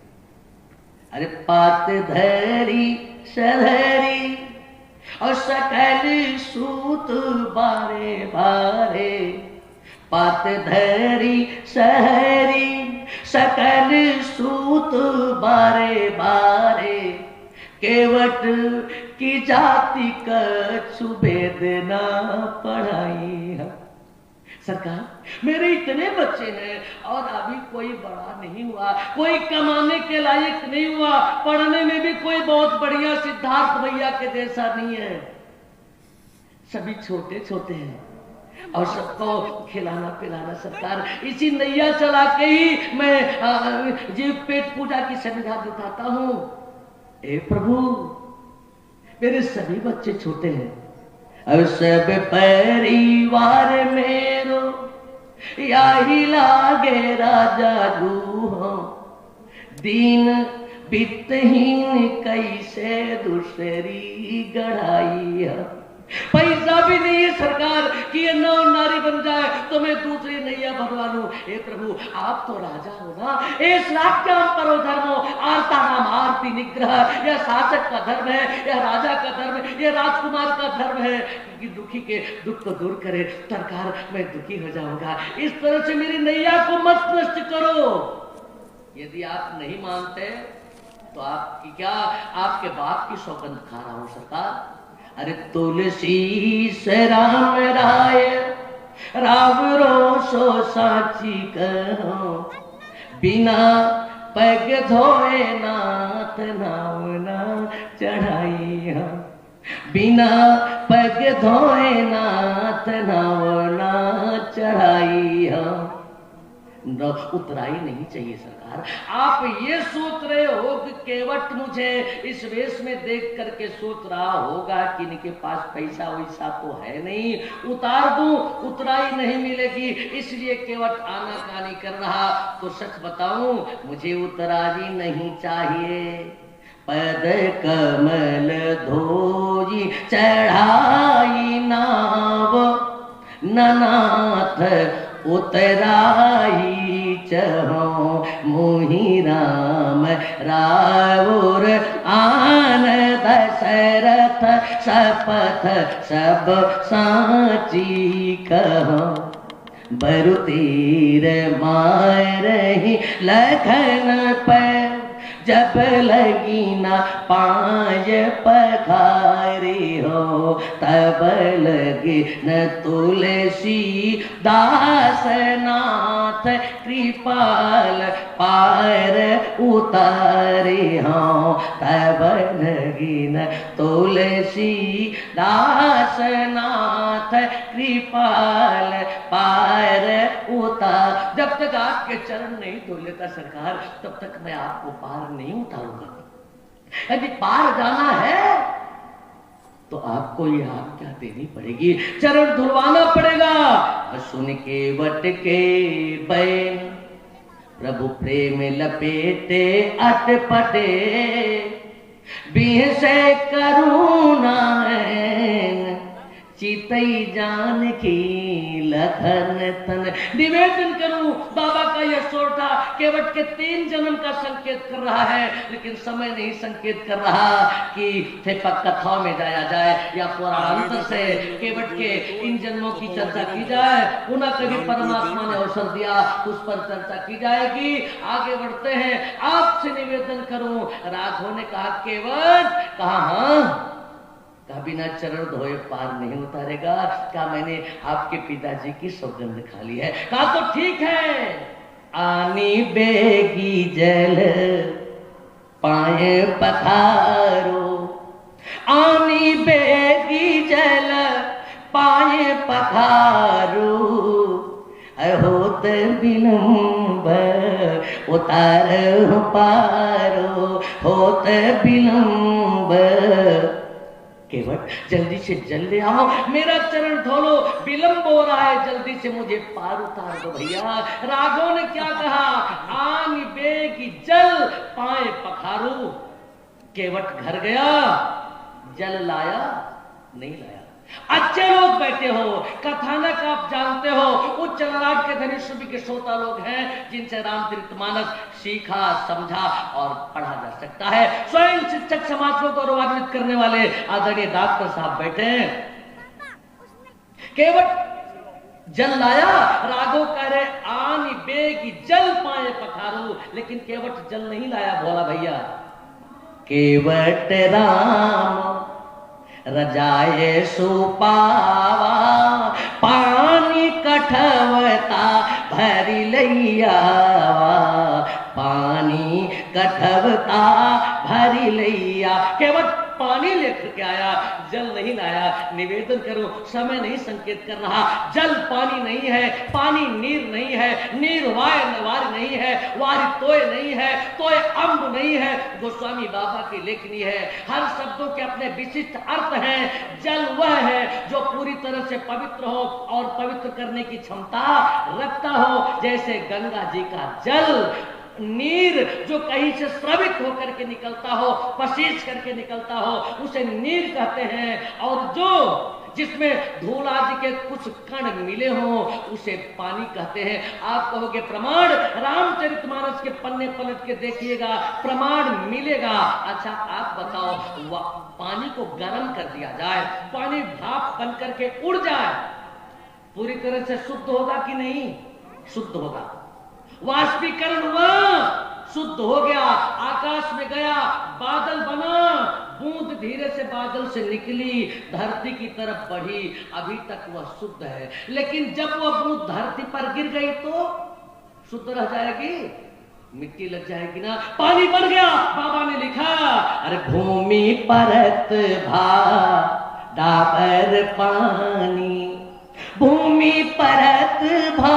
अरे पात धरी सधरी और सकल सूत बारे बारे, पात धरी सहरी सकल सूत बारे बारे, केवट की जाति कछु भेद ना पढ़ाई। सरकार मेरे इतने बच्चे हैं और अभी कोई बड़ा नहीं हुआ, कोई कमाने के लायक नहीं हुआ, पढ़ने में भी कोई बहुत बढ़िया सिद्धार्थ भैया के जैसा नहीं है, सभी छोटे छोटे हैं और सबको खिलाना पिलाना सरकार। इसी नैया चला के ही मैं जीव पेट पूजा की संविधा जुटाता हूं। ए प्रभु मेरे सभी बच्चे छोटे हैं, अब सब परिवार मेरो यही लागे राजा गुहो, दीन वित्तहीन कैसे दूसरी गढ़ाई है। पैसा भी नहीं है सरकार कि ये नौ नारी बन जाए तो मैं दूसरी नैया बनवा लूं। हे प्रभु आप तो राजा हो ना, इस राज्यम परो धर्मो आर्ता नाम आरती निग्रह, यह शासक का धर्म है, यह राजा का धर्म है, यह राजकुमार का धर्म है कि दुखी के दुख को दूर करे। सरकार मैं दुखी हो जाऊंगा, इस तरह से मेरी नैया को मत नष्ट करो। यदि आप नहीं मानते तो आपकी क्या, आपके बाप की सौगंध खा रहा हूं सरकार। अरे तुलसी से राम राय राव रोसो साची कहो, बिना पग धोए नाथ नाव ना चढ़ाई हो, बिना पग धोए नाथ नाव ना चढ़ाई हो। उतराई नहीं चाहिए सरकार। आप ये सोच रहे हो कि केवट मुझे इस वेश में देख करके सोच रहा होगा कि इनके पास पैसा वैसा तो है नहीं, उतार दूं, उतराई नहीं मिलेगी, इसलिए केवट आनाकानी कर रहा। तो सच बताऊं, मुझे उतराई नहीं चाहिए। पद कमल धोई चढ़ाई नाव, ननाथ उतराई चहो, मोहि राम रावुर आन दशरथ, शपथ सब साची कहो। बरु तीर मारहि लखन पर, जब लगी ना पाय पखारी हो, तब लगे न तुलसी दास नाथ, कृपाल पार उतारे हो, तब लगी न तुलसी दास नाथ, कृपाल पार उतार। जब तक आपके चरण नहीं धो लेता सरकार, तब तक मैं आपको पार नहीं उतारूंगा। यदि पार जाना है तो आपको ये आज्ञा देनी पड़ेगी, चरण धुलवाना पड़ेगा। सुन के वट के बैन, प्रभु प्रेम लपेटे अटपटे, बिह से करुणा चितई जान की लखन तन। निवेदन करूं, बाबा का यह सोटा केवट के 3 जन्म का संकेत कर रहा है, लेकिन समय नहीं संकेत कर रहा कि कथाओं में जाया जाए या पुराणांतर से केवट के इन जन्मों की चर्चा की जाए। पुनः कभी परमात्मा ने अवसर दिया, उस पर चर्चा की जाएगी। आगे बढ़ते हैं, आपसे निवेदन करूं। राघव ने कहा केवट, कहा हाँ, कहा बिना चरण धोए पार नहीं उतारेगा। कहा मैंने आपके पिताजी की सौगंध खा ली है। कहा तो ठीक है, आनी बेगी जल पाए पखारो, आनी बेगी जल पाए पखारो, होत विलंब उतार पारो, होत विलंब। केवट जल्दी से जल ले आओ, मेरा चरण धो लो, विलंब हो रहा है, जल्दी से मुझे पार उतार दो भैया। राघव ने क्या कहा, आन बेगी जल पाए पखारू। केवट घर गया, जल लाया नहीं लाया। अच्छे लोग बैठे हो, कथानक आप जानते हो, उच्च ललाट के धनुष्य के श्रोता लोग हैं, जिनसे रामचरितमानस सीखा, समझा और पढ़ा जा सकता है। स्वयं शिक्षक समाज को गौरवान्वित करने वाले आदरणीय डॉक्टर साहब बैठे हैं। केवट जल लाया, राघव कह रहे आनी बेगी जल पाए पखारू, लेकिन केवट जल नहीं लाया। बोला भैया, केवट राम रजाए सुपावा, पानी कठवता भरी लैयावा, पानी कठवता भरी लैया। केवट पानी लेकर के आया, जल नहीं लाया। निवेदन करो, समय नहीं संकेत कर रहा, जल पानी नहीं है, पानी नीर नहीं है, नीर वाय नवार नहीं है, वारी तोय नहीं है, तोय अम्ब नहीं है। गोस्वामी बाबा की लेखनी है, हर शब्दों के अपने विशिष्ट अर्थ हैं। जल वह है जो पूरी तरह से पवित्र हो और पवित्र करने की क्षमता रखता हो, जैसे गंगा जी का जल। नीर जो कहीं से स्रवित होकर के निकलता हो, पसीज करके निकलता हो, उसे नीर कहते हैं। और जो जिसमें धूल आदि के कुछ कण मिले हों, उसे पानी कहते हैं। आप कहोगे प्रमाण, रामचरितमानस के पन्ने पलट के देखिएगा, प्रमाण मिलेगा। अच्छा आप बताओ, पानी को गर्म कर दिया जाए, पानी भाप बन करके उड़ जाए, पूरी तरह से शुद्ध होगा कि नहीं? शुद्ध होगा। वाष्पीकरण हुआ, शुद्ध हो गया, आकाश में गया, बादल बना, बूंद धीरे से बादल से निकली, धरती की तरफ बढ़ी, अभी तक वह शुद्ध है। लेकिन जब वह बूंद धरती पर गिर गई तो शुद्ध रह जाएगी, मिट्टी लग जाएगी ना। पानी बन गया, बाबा ने लिखा, अरे भूमि परत भा डाबर पानी, भूमि परत भा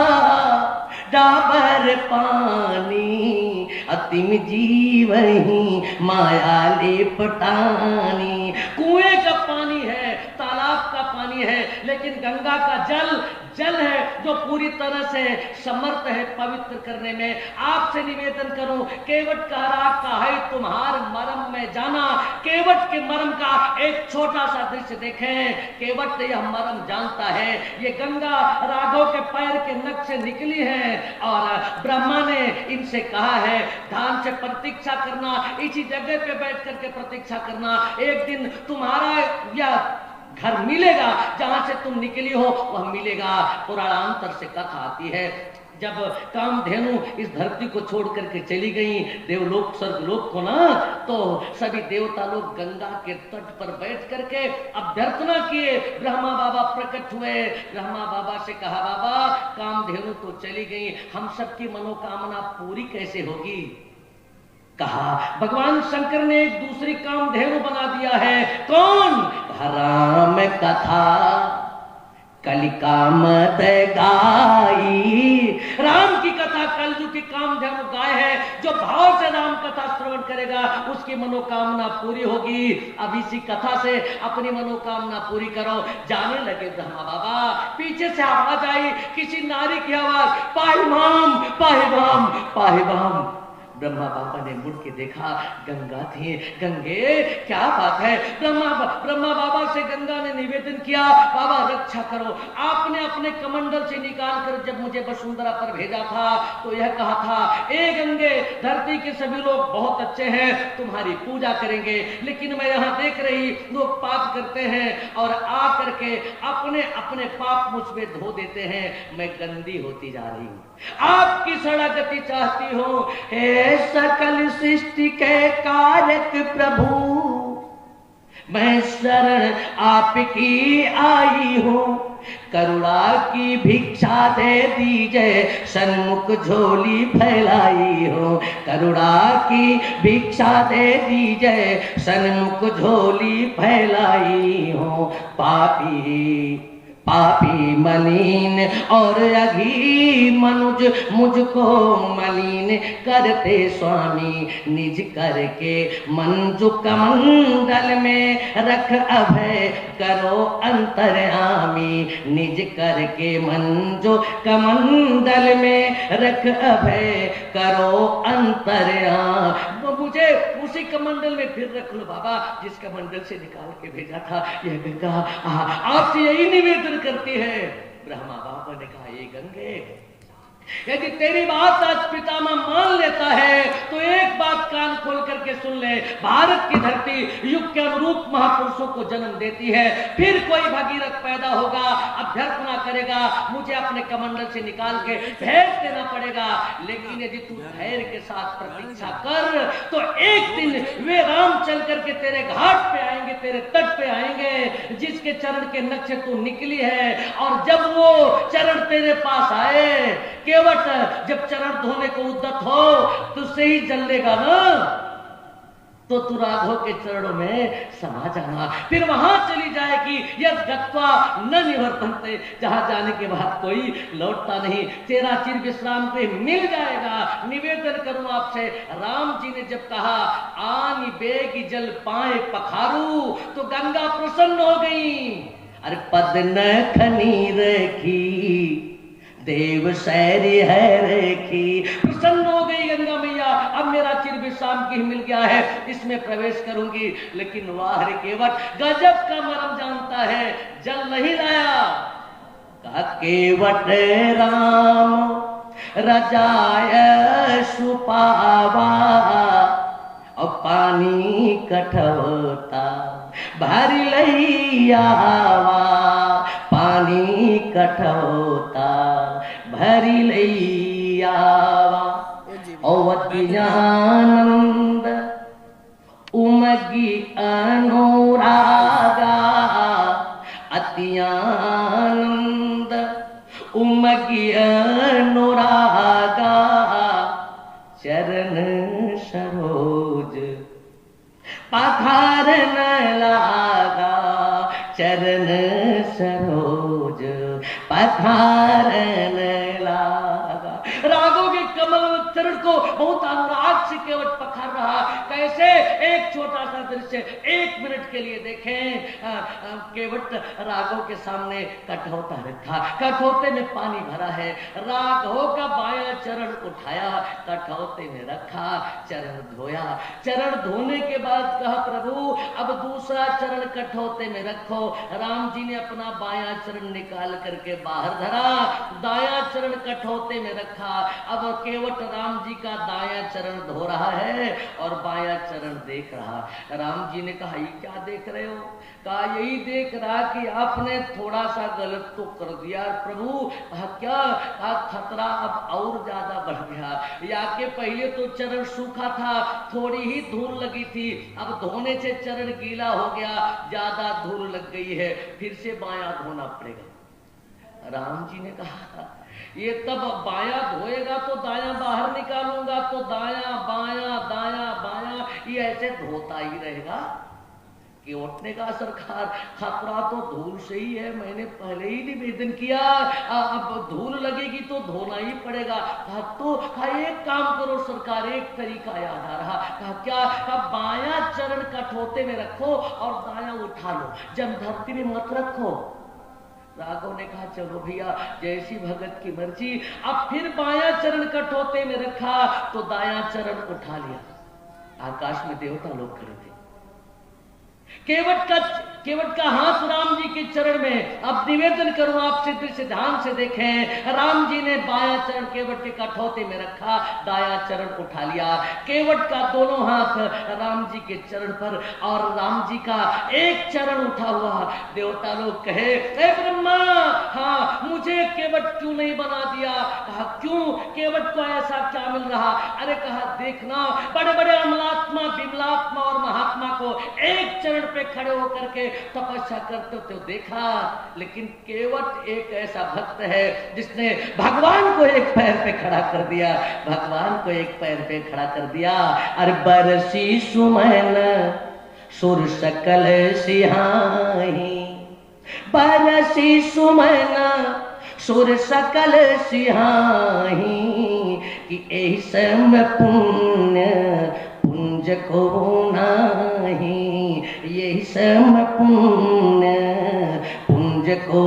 डाबर पानी, अतिम जीवही माया लेपटानी। कुएं का पानी है, तालाब का पानी है, लेकिन गंगा का जल जल है जो पूरी तरह से समर्थ है पवित्र करने में। आपसे निवेदन करूं, केवट कह रहा कहे तुम्हार मरम में जाना। केवट के मरम का एक छोटा सा दृश्य देखें। केवट यह मरम जानता है, ये गंगा राघव के पैर के नख से निकली है और ब्रह्मा ने इनसे कहा है ध्यान से प्रतीक्षा करना, इसी जगह पे बैठ करके प्रतीक्षा करना। एक दिन तुम्हारा यह घर मिलेगा, जहां से तुम निकली हो वह मिलेगा। पुराणांतर से कथा आती है, जब कामधेनु इस धरती को छोड़ करके चली गई देवलोक स्वर्गलोक को ना, तो सभी देवता लोग गंगा के तट पर बैठ करके अभ्यर्थना किए। ब्रह्मा बाबा प्रकट हुए, ब्रह्मा बाबा से कहा बाबा कामधेनु तो चली गई, हम सबकी मनोकामना पूरी कैसे होगी? कहा भगवान शंकर ने एक दूसरी कामधेनु बना दिया है। कौन? राम कथा कलिकामत गाई। राम की कथा कलयुग की कामधेनु गाय है, जो भाव से राम कथा श्रवण करेगा उसकी मनोकामना पूरी होगी। अब इसी कथा से अपनी मनोकामना पूरी करो। जाने लगे ब्रह्मा बाबा, पीछे से आवाज आई, किसी नारी की आवाज, पाहिमाम पाहिमाम पाहिमाम। ब्रह्मा बाबा ने मुड़ के देखा, गंगा थी। गंगे क्या बात है? ब्रह्मा बाबा से गंगा ने निवेदन किया, बाबा रक्षा करो। आपने अपने कमंडल से निकाल कर जब मुझे वसुंधरा पर भेजा था तो यह कहा था, ए गंगे धरती के सभी लोग बहुत अच्छे हैं, तुम्हारी पूजा करेंगे, लेकिन मैं यहाँ देख रही लोग पाप करते हैं और आ करके अपने अपने पाप मुझ पे धो देते हैं, मैं गंदी होती जा रही हूँ। आपकी शरणागति चाहती हूँ। हे सकल सृष्टि के कारक प्रभु, मैं शरण आपकी आई हूँ, करुणा की भिक्षा दे दीजिए, सन्मुख झोली फैलाई हो। करुणा की भिक्षा दे दीजिए, सन्मुख झोली फैलाई हो। पापी पापी मलिन और अघी मनुज मुझको मलिन करते स्वामी, निज करके मंजु कमंडल में रख अभय करो अंतर्यामी। निज करके मंजु कमंडल में रख अभय करो अंतर्यामी। मुझे उसी कमंडल में फिर रख लो बाबा, जिस कमंडल से निकाल के भेजा था। यह गंगा आपसे यही निवेदन करती है। ब्रह्मा बाबा ने कहा, ये गंगे यदि तेरी बात आज पितामह मान लेता है तो एक बात कान खोल करके सुन ले, भारत की धरती युग के अनुरूप महापुरुषों को जन्म देती है। फिर कोई भगीरथ पैदा होगा, अभ्यर्थना करेगा, मुझे अपने कमंडल से निकाल के भेज देना पड़ेगा। लेकिन यदि तू धैर्य के साथ प्रतीक्षा कर तो एक दिन वे राम चल करके तेरे घाट पे आएंगे, तेरे तट पे आएंगे, जिसके चरण के नक्शे से तू निकली है। और जब वो चरण तेरे पास आए, केवट जब चरण धोने को उद्यत हो तुझसे ही जल लेगा ना, तो तू राघव के चरणों में समा जाना। फिर वहां चली जाएगी, यद गत्वा न निवर्तन्ते, जहां जाने के बाद कोई लौटता नहीं, तेरा चिर विश्राम पे मिल जाएगा। निवेदन करूं आपसे, राम जी ने जब कहा आनी बेगी जल पाए पखारू, तो गंगा प्रसन्न हो गई। अरे पद न खनी रखी देव शैरी है रेखी, प्रसन्न हो गई गंगा मैया। अब मेरा चिर विश्राम की मिल गया है, इसमें प्रवेश करूंगी। लेकिन वाह रे केवट, गजब का मरम जानता है, जल नहीं लाया। कहा केवट राम रजाय सुपावा, और पानी कठौता भारी लैयावा। पानी कठौता भरी लैयावा, अवध्यानंद उमगी अनुरागा। अत्यानंद उमगी अनुरागा, चरण सरोज पखारन लागा। चरण सरोज पखारन लागा। केवट पखार रहा। कैसे? एक छोटा सा दृश्य 1 मिनट के लिए देखें। केवट राघव के सामने कठौता रखा, कठौते में पानी भरा है, राघव का बायां चरण उठाया, कठौते में रखा, चरण धोया। चरण धोने के बाद कहा प्रभु अब दूसरा चरण कठौते में रखो। राम जी ने अपना बायां चरण निकाल करके बाहर धरा, दायां चरण कठौते में रखा। अब केवट राम जी का दायां चरण धो रहा है और बायां चरण देख रहा। राम जी ने कहा ये क्या देख रहे हो? कहा यही देख रहा कि आपने थोड़ा सा गलत तो कर दिया प्रभु। कहा क्या? कहा खतरा अब और ज्यादा बढ़ गया। या के पहले तो चरण सूखा था, थोड़ी ही धूल लगी थी, अब धोने से चरण गीला हो गया, ज्यादा धूल लग गई है, फिर से बायां धोना पड़ेगा। राम जी ने कहा ये तब बायां धोएगा तो दायां बाहर निकालूंगा, तो दायां बायां दायां बायां ये ऐसे धोता ही रहेगा। कि उठने का सरकार खतरा तो धूल से ही है, मैंने पहले ही निवेदन किया, अब धूल लगेगी तो धोना ही पड़ेगा। कहा तो एक काम करो सरकार, एक तरीका याद आ रहा। कहा क्या? कहा बायां चरण कठौते में रखो और दायां उठा लो, जम धरती में मत रखो। राघव ने कहा चलो भैया जैसी भगत की मर्जी। अब फिर बायां चरण कठौते में रखा तो दायां चरण उठा लिया। आकाश में देवता लोग खड़े थे। केवट का हाथ राम जी के चरण में। अब निवेदन करूं आपसे, दृश्य ध्यान से देखें। राम जी ने बायां चरण केवट के कठौते में रखा, दायां चरण उठा लिया। केवट का दोनों हाथ राम जी के चरण पर और राम जी का एक चरण उठा हुआ। देवता लोग कहे ए ब्रह्मा, हाँ मुझे केवट क्यों नहीं बना दिया? कहा क्यों? केवट को ऐसा क्या मिल रहा? अरे कहा देखना, बड़े बड़े अमलात्मा विमलात्मा और महात्मा को एक चरण पे खड़े होकर के तपस्या करते तो देखा, लेकिन केवट एक ऐसा भक्त है जिसने भगवान को एक पैर पे खड़ा कर दिया, भगवान को एक पैर पे खड़ा कर दिया। अरे बरसी सुमन सुर सकल सिहाही, बरसी सुमन सुर सकल सिहाही, कि ऐसम पुण्य पुंज को नाही, यही सम पुण्य पुंज को।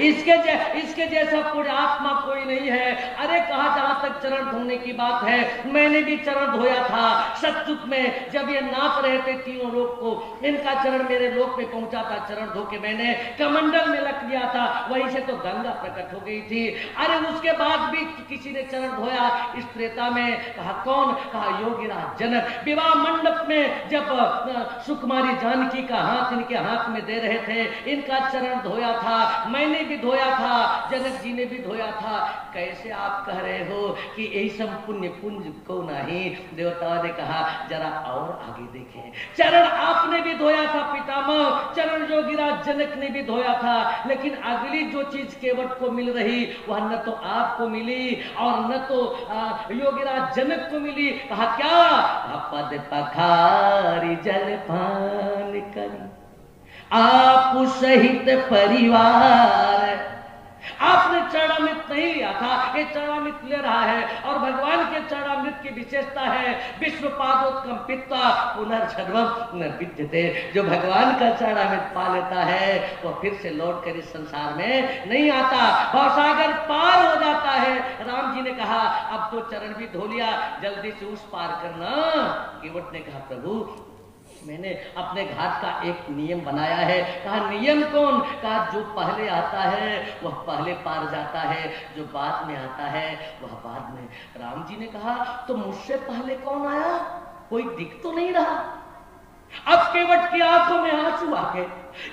इसके जैसा पुण्य आत्मा कोई नहीं है। अरे कहा जहां तक चरण धोने की बात है, मैंने भी चरण धोया था सतयुग में, जब ये नाप रहे थे तीनों लोग को, इनका चरण मेरे लोक में पहुंचा था। चरण धो के मैंने कमंडल में रख दिया था, वहीं से तो गंगा प्रकट हो गई थी। अरे उसके बाद भी किसी ने चरण धोया इस त्रेता में। कहा कौन? कहा योगीराज जनक। विवाह मंडप में जब सुकुमारी जानकी का हाथ इनके हाथ में दे रहे थे, इनका चरण धोया था, मैंने भी धोया था, जनक जी ने भी धोया था। कैसे आप कह रहे हो कि यही सब पुण्य पुंज को नहीं? देवताओं ने कहा जरा और आगे देखें। चरण आपने भी धोया था पितामह, चरण योगीराज जनक ने भी धोया था, लेकिन अगली जो चीज केवट को मिल रही वह न तो आपको मिली और न तो योगीराज जनक को मिली। कहा क्या? पद पखारी जलपान करी आप सहित परिवार। आपने चरणामृत नहीं लिया था, ये चरणामृत ले रहा है। और भगवान के चरणामृत की विशेषता है विश्व पादोत्कंपित्वा पुनर्जन्म न विद्यते। जो भगवान का चरणामृत पा लेता है वो फिर से लौट कर इस संसार में नहीं आता, भवसागर पार हो जाता है। राम जी ने कहा अब तो चरण भी धो लिया, जल्दी से उस पार करना। केवट ने कहा प्रभु मैंने अपने घाट का एक नियम बनाया है। कहा नियम कौन? कहा जो पहले आता है वह पहले पार जाता है, जो बाद में आता है वह बाद में। राम जी ने कहा तो मुझसे पहले कौन आया? कोई दिख तो नहीं रहा। अब केवट की आंखों में आंसू आ गए।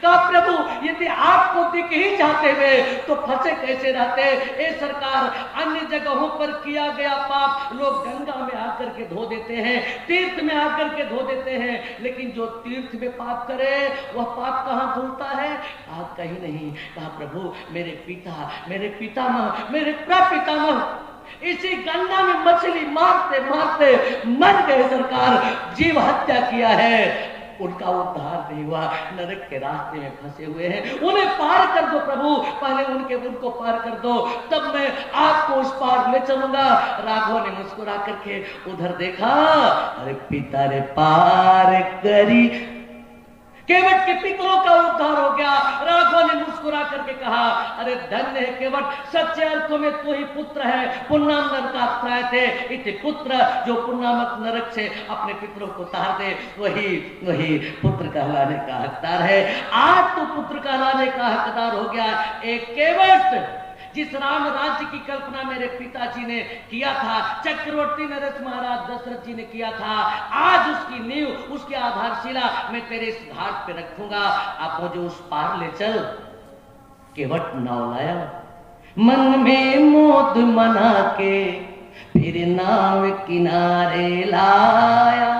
कहा प्रभु यदि आपको दिख ही जाते हुए तो फंसे कैसे रहते? ए सरकार, अन्य जगहों पर किया गया पाप लोग गंगा में आकर के धो देते हैं, तीर्थ में आकर के धो देते हैं, लेकिन जो तीर्थ में पाप करे वह पाप कहाँ धुलता है? कहा कहीं नहीं। कहा प्रभु मेरे पिता, मेरे पितामह, मेरे प्रपितामह इसी गंगा में मछली मारते मारते मर गए सरकार, जीव हत्या किया है। उनका उद्धार नहीं हुआ, नरक के रास्ते में फंसे हुए हैं, उन्हें पार कर दो प्रभु, पहले उनको पार कर दो, तब मैं आपको उस पार ले चलूंगा। राघव ने मुस्कुरा करके उधर देखा, अरे पिता ने पार करी, केवट के पितरों का उद्धार हो गया। राघव ने मुस्कुरा करके कहा, अरे धन्य है केवट, सच्चे अर्थों में तो ही पुत्र है, पुण्यम नरकात्राय थे इति पुत्र, जो पुण्यमक नरक से अपने पितरों को तार दे वही पुत्र कहलाने का हकदार है। आज तो पुत्र कहलाने का हकदार हो गया एक केवट, जिस राम राज्य की कल्पना मेरे पिताजी ने किया था, चक्रवर्ती नरेश महाराज दशरथ जी ने किया था, आज उसकी नींव, उसकी आधारशिला मैं तेरे इस घाट पे रखूंगा। आप मुझे उस पार ले चल। केवट नाव लाया, मन में मोद मना के फिर नाव किनारे लाया,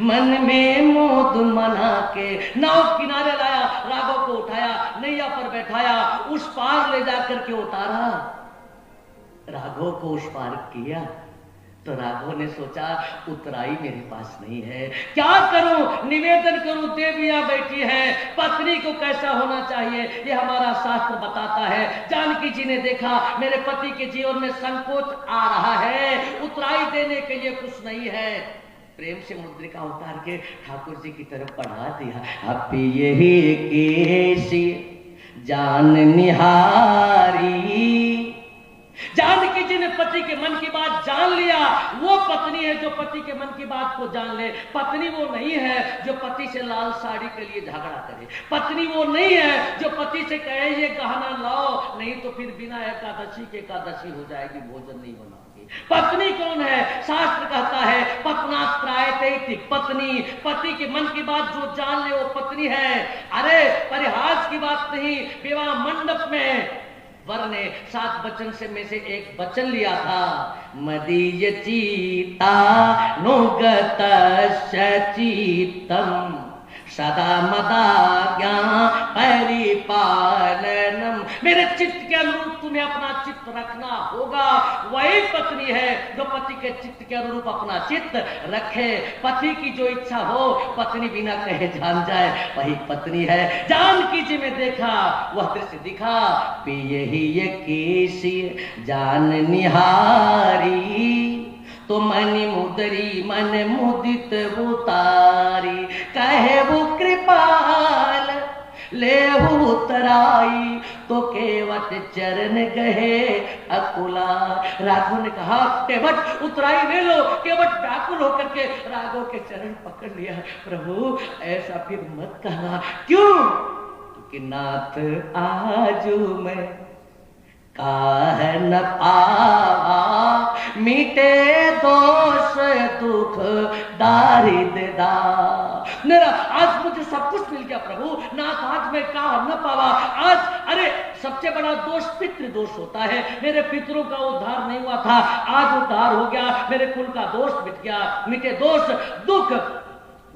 मन में मोद मना के नाव किनारे लाया, राघव को उठाया, नैया पर बैठाया, उस पार ले जाकर के उतारा। राघव को उस पार किया तो राघव ने सोचा उतराई मेरे पास नहीं है, क्या करूं, निवेदन करूं, देवियां बैठी है, पत्नी को कैसा होना चाहिए ये हमारा शास्त्र बताता है। जानकी जी ने देखा मेरे पति के जीवन में संकोच आ रहा है, उतराई देने के लिए कुछ नहीं है, प्रेम से मुद्रिका उतार के ठाकुर जी की तरफ बढ़ा दिया। अब यही केसी जान निहारी, जानकी जी ने पति के मन की बात जान लिया। वो पत्नी है जो पति के मन की बात को जान ले, पत्नी वो नहीं है जो पति से लाल साड़ी के लिए झगड़ा करे, पत्नी वो नहीं है जो पति से कहे ये गहना लाओ, नहीं तो फिर बिना एकादशी के एकादशी हो जाएगी, भोजन नहीं बनाओगी। पत्नी कौन है? शास्त्र कहता है पत्नात्रायते पत्नी, पति के मन की बात जो जान ले वो पत्नी है। अरे परिहास की बात नहीं, विवाह मंडप में वर ने 7 वचन से में से एक वचन लिया था, मदीय चीता नोगत चीतम सदा मदाज्ञा परिपालनम, मेरे चित्त के अनुरूप तुम्हें अपना चित्त रखना होगा। वही पत्नी है जो पति के चित्त के अनुरूप अपना चित्त रखे, पति की जो इच्छा हो पत्नी बिना कहे जान जाए, वही पत्नी है। जानकी जी में देखा वह दृश्य दिखा, पिए ही ये केसी जान निहारी, तो मन मुदरी मन मुदित उतारी, कहे वो कृपाल ले उतराई, तो केवट चरण गहे अकुला। राघव ने कहा केवट उतराई ले लो। केवट व्याकुल होकर के राघव के चरण पकड़ लिया। प्रभु ऐसा फिर मत कहना। क्यों? कि नाथ आजू मैं काह न पावा, मीटे दोष दुख दारिद्रता। मेरा आज मुझे सब कुछ मिल गया प्रभु, नाथ आज मैं काह न पावा। आज अरे सबसे बड़ा दोष पितृ दोष होता है, मेरे पितरों का उद्धार नहीं हुआ था, आज उद्धार हो गया, मेरे कुल का दोष मिट गया। मिटे दोष दुख,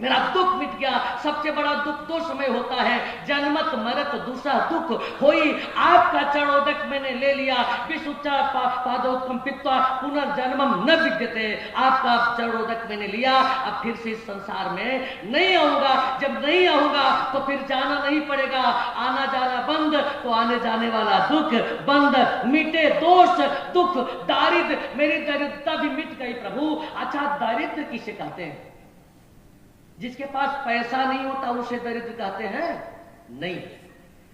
मेरा दुख मिट गया। सबसे बड़ा दुख दो समय होता है, जन्मत मरत दूसरा दुख होई। आपका चरणोदक मैंने ले लिया, विशुच्चा पादोत्कम पित्वा पुनर्जन्मम न विद्यते। आपका चरणोदक मैंने लिया, अब फिर से इस संसार में नहीं आऊंगा। जब नहीं आऊंगा तो फिर जाना नहीं पड़ेगा, आना जाना बंद, तो आने जाने वाला दुख बंद। मिटे दोष दुख दारिद्र, मेरी दरिद्रता भी मिट गई प्रभु। अच्छा दारिद्र किसे कहते हैं? जिसके पास पैसा नहीं होता उसे दरिद्र कहते हैं? नहीं,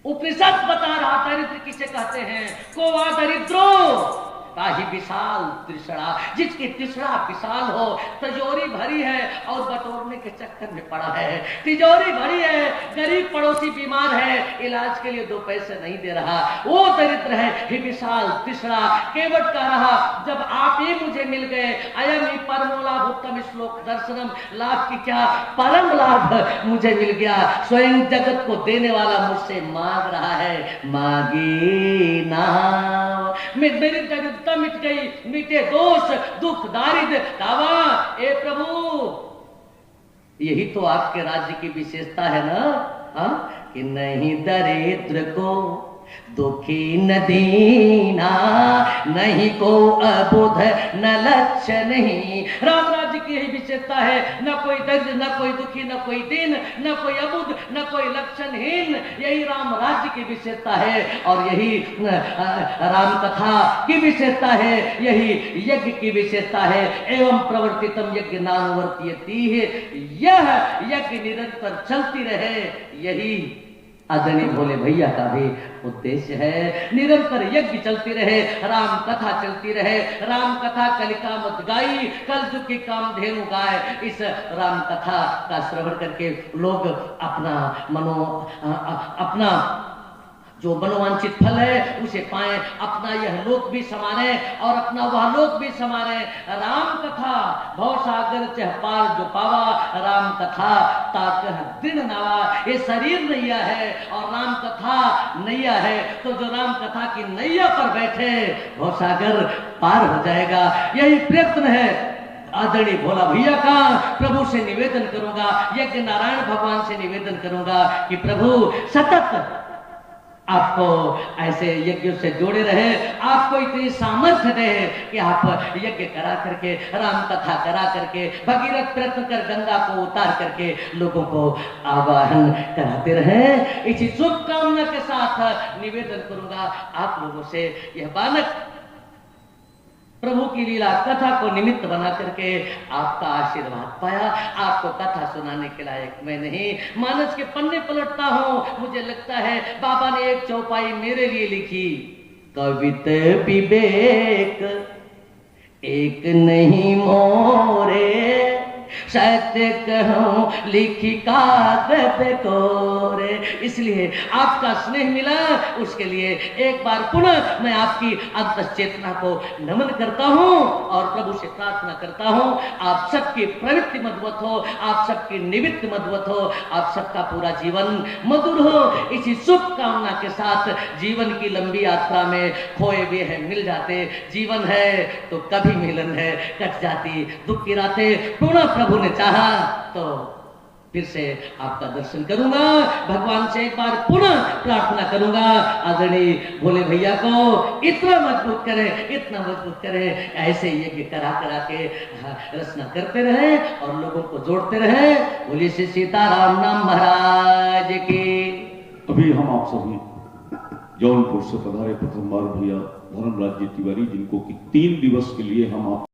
उपनिषद बता रहा दरिद्र किसे कहते हैं। को वा दरिद्रो ताहि विशाल तृष्णा, जिसकी तृष्णा विशाल हो, तिजोरी भरी है और बटोरने के चक्कर में पड़ा है। तिजोरी भरी है, गरीब पड़ोसी बीमार है, इलाज के लिए 2 पैसे नहीं दे रहा, वो दरिद्र है। ही विशाल तृष्णा। केवट कह रहा जब आप ही मुझे मिल गए, अयम ही परमो लाभ उत्तम श्लोक दर्शनम, लाभ की क्या परम लाभ मुझे मिल गया। स्वयं जगत को देने वाला मुझसे मांग रहा है, मांगी ना। मेरी दरिद्रता मिट गई, मिटे दोष दुख दारिद्र दावा। ए प्रभु, यही तो आपके राज्य की विशेषता है ना, कि नहीं दरिद्र को दुखी न दीना, नहीं को अबुध न लक्ष्य नहीं। राम राज्य की यही विशेषता है, न कोई दरिद्र, न कोई दुखी, न कोई दीन, न कोई अबुध, न कोई लक्षणहीन। यही राम राज्य की विशेषता है और यही राम कथा की विशेषता है, यही यज्ञ की विशेषता है। एवं प्रवर्तितम यज्ञ नानुवर्त्यति है, यह यज्ञ निरंतर चलती रहे, यही आदरणीय भोले भैया का भी उद्देश्य है। निरंतर यज्ञ चलती रहे, राम कथा चलती रहे। राम कथा कलिका मत गाई, कल युग की कामधेनु गाय। इस राम कथा का श्रवण करके लोग अपना जो मनोवांछित फल है उसे पाए, अपना यह लोक भी संवारे और अपना वह लोक भी संवारे। राम कथा भवसागर चह पार जो पावा, राम कथा ताकह दृढ़ नावा। ये शरीर नैया है और राम कथा नैया है, तो जो राम कथा की नैया पर बैठे भवसागर पार हो जाएगा। यही प्रयत्न है आदरणीय भोला भैया का। प्रभु से निवेदन करूंगा, यज्ञ नारायण भगवान से निवेदन करूंगा कि प्रभु सतत आपको ऐसे यज्ञों से जोड़े रहे, आपको इतनी सामर्थ्य दे कि आप यज्ञ करा करके, राम कथा करा करके, भगीरथ प्रयत्न कर गंगा को उतार करके लोगों को आवाहन कराते रहे। इसी शुभकामना के साथ निवेदन करूंगा आप लोगों से, यह बालक प्रभु की लीला कथा को निमित्त बना करके आपका आशीर्वाद पाया। आपको कथा सुनाने के लायक मैं नहीं, मानस के पन्ने पलटता हूं, मुझे लगता है बाबा ने एक चौपाई मेरे लिए लिखी, कवित विवेक एक नहीं मोरे, सत्य कहूं लिखी कागज कोरे। इसलिए आपका स्नेह मिला, उसके लिए एक बार पुनः मैं आपकी अंतश्चेतना को नमन करता हूं और प्रभु से प्रार्थना करता हूं आप सबकी प्रवृत्ति मधुवत हो, आप सबकी निवृत्ति मधुवत हो, आप सबका पूरा जीवन मधुर हो। इसी शुभ कामना के साथ जीवन की लंबी यात्रा में खोए हुए हैं मिल जाते, जीवन है तो कभी मिलन है कट जाती, दुख की रातें पुनः प्रभु ने चाहा तो फिर से आपका दर्शन करूंगा। भगवान से एक बार पुनः प्रार्थना करूंगा आदरणीय भोले भैया को इतना मजबूत करें, इतना मजबूत करें, ऐसे यज्ञ करा करा के रचना करते रहे और लोगों को जोड़ते रहे। बोलिए श्री सीताराम नाम महाराज की। अभी हम आप सभी जौनपुर से पधारे प्रथम बार भैया धर्मराज जी तिवारी, जिनको कि 3 दिवस के लिए हम आप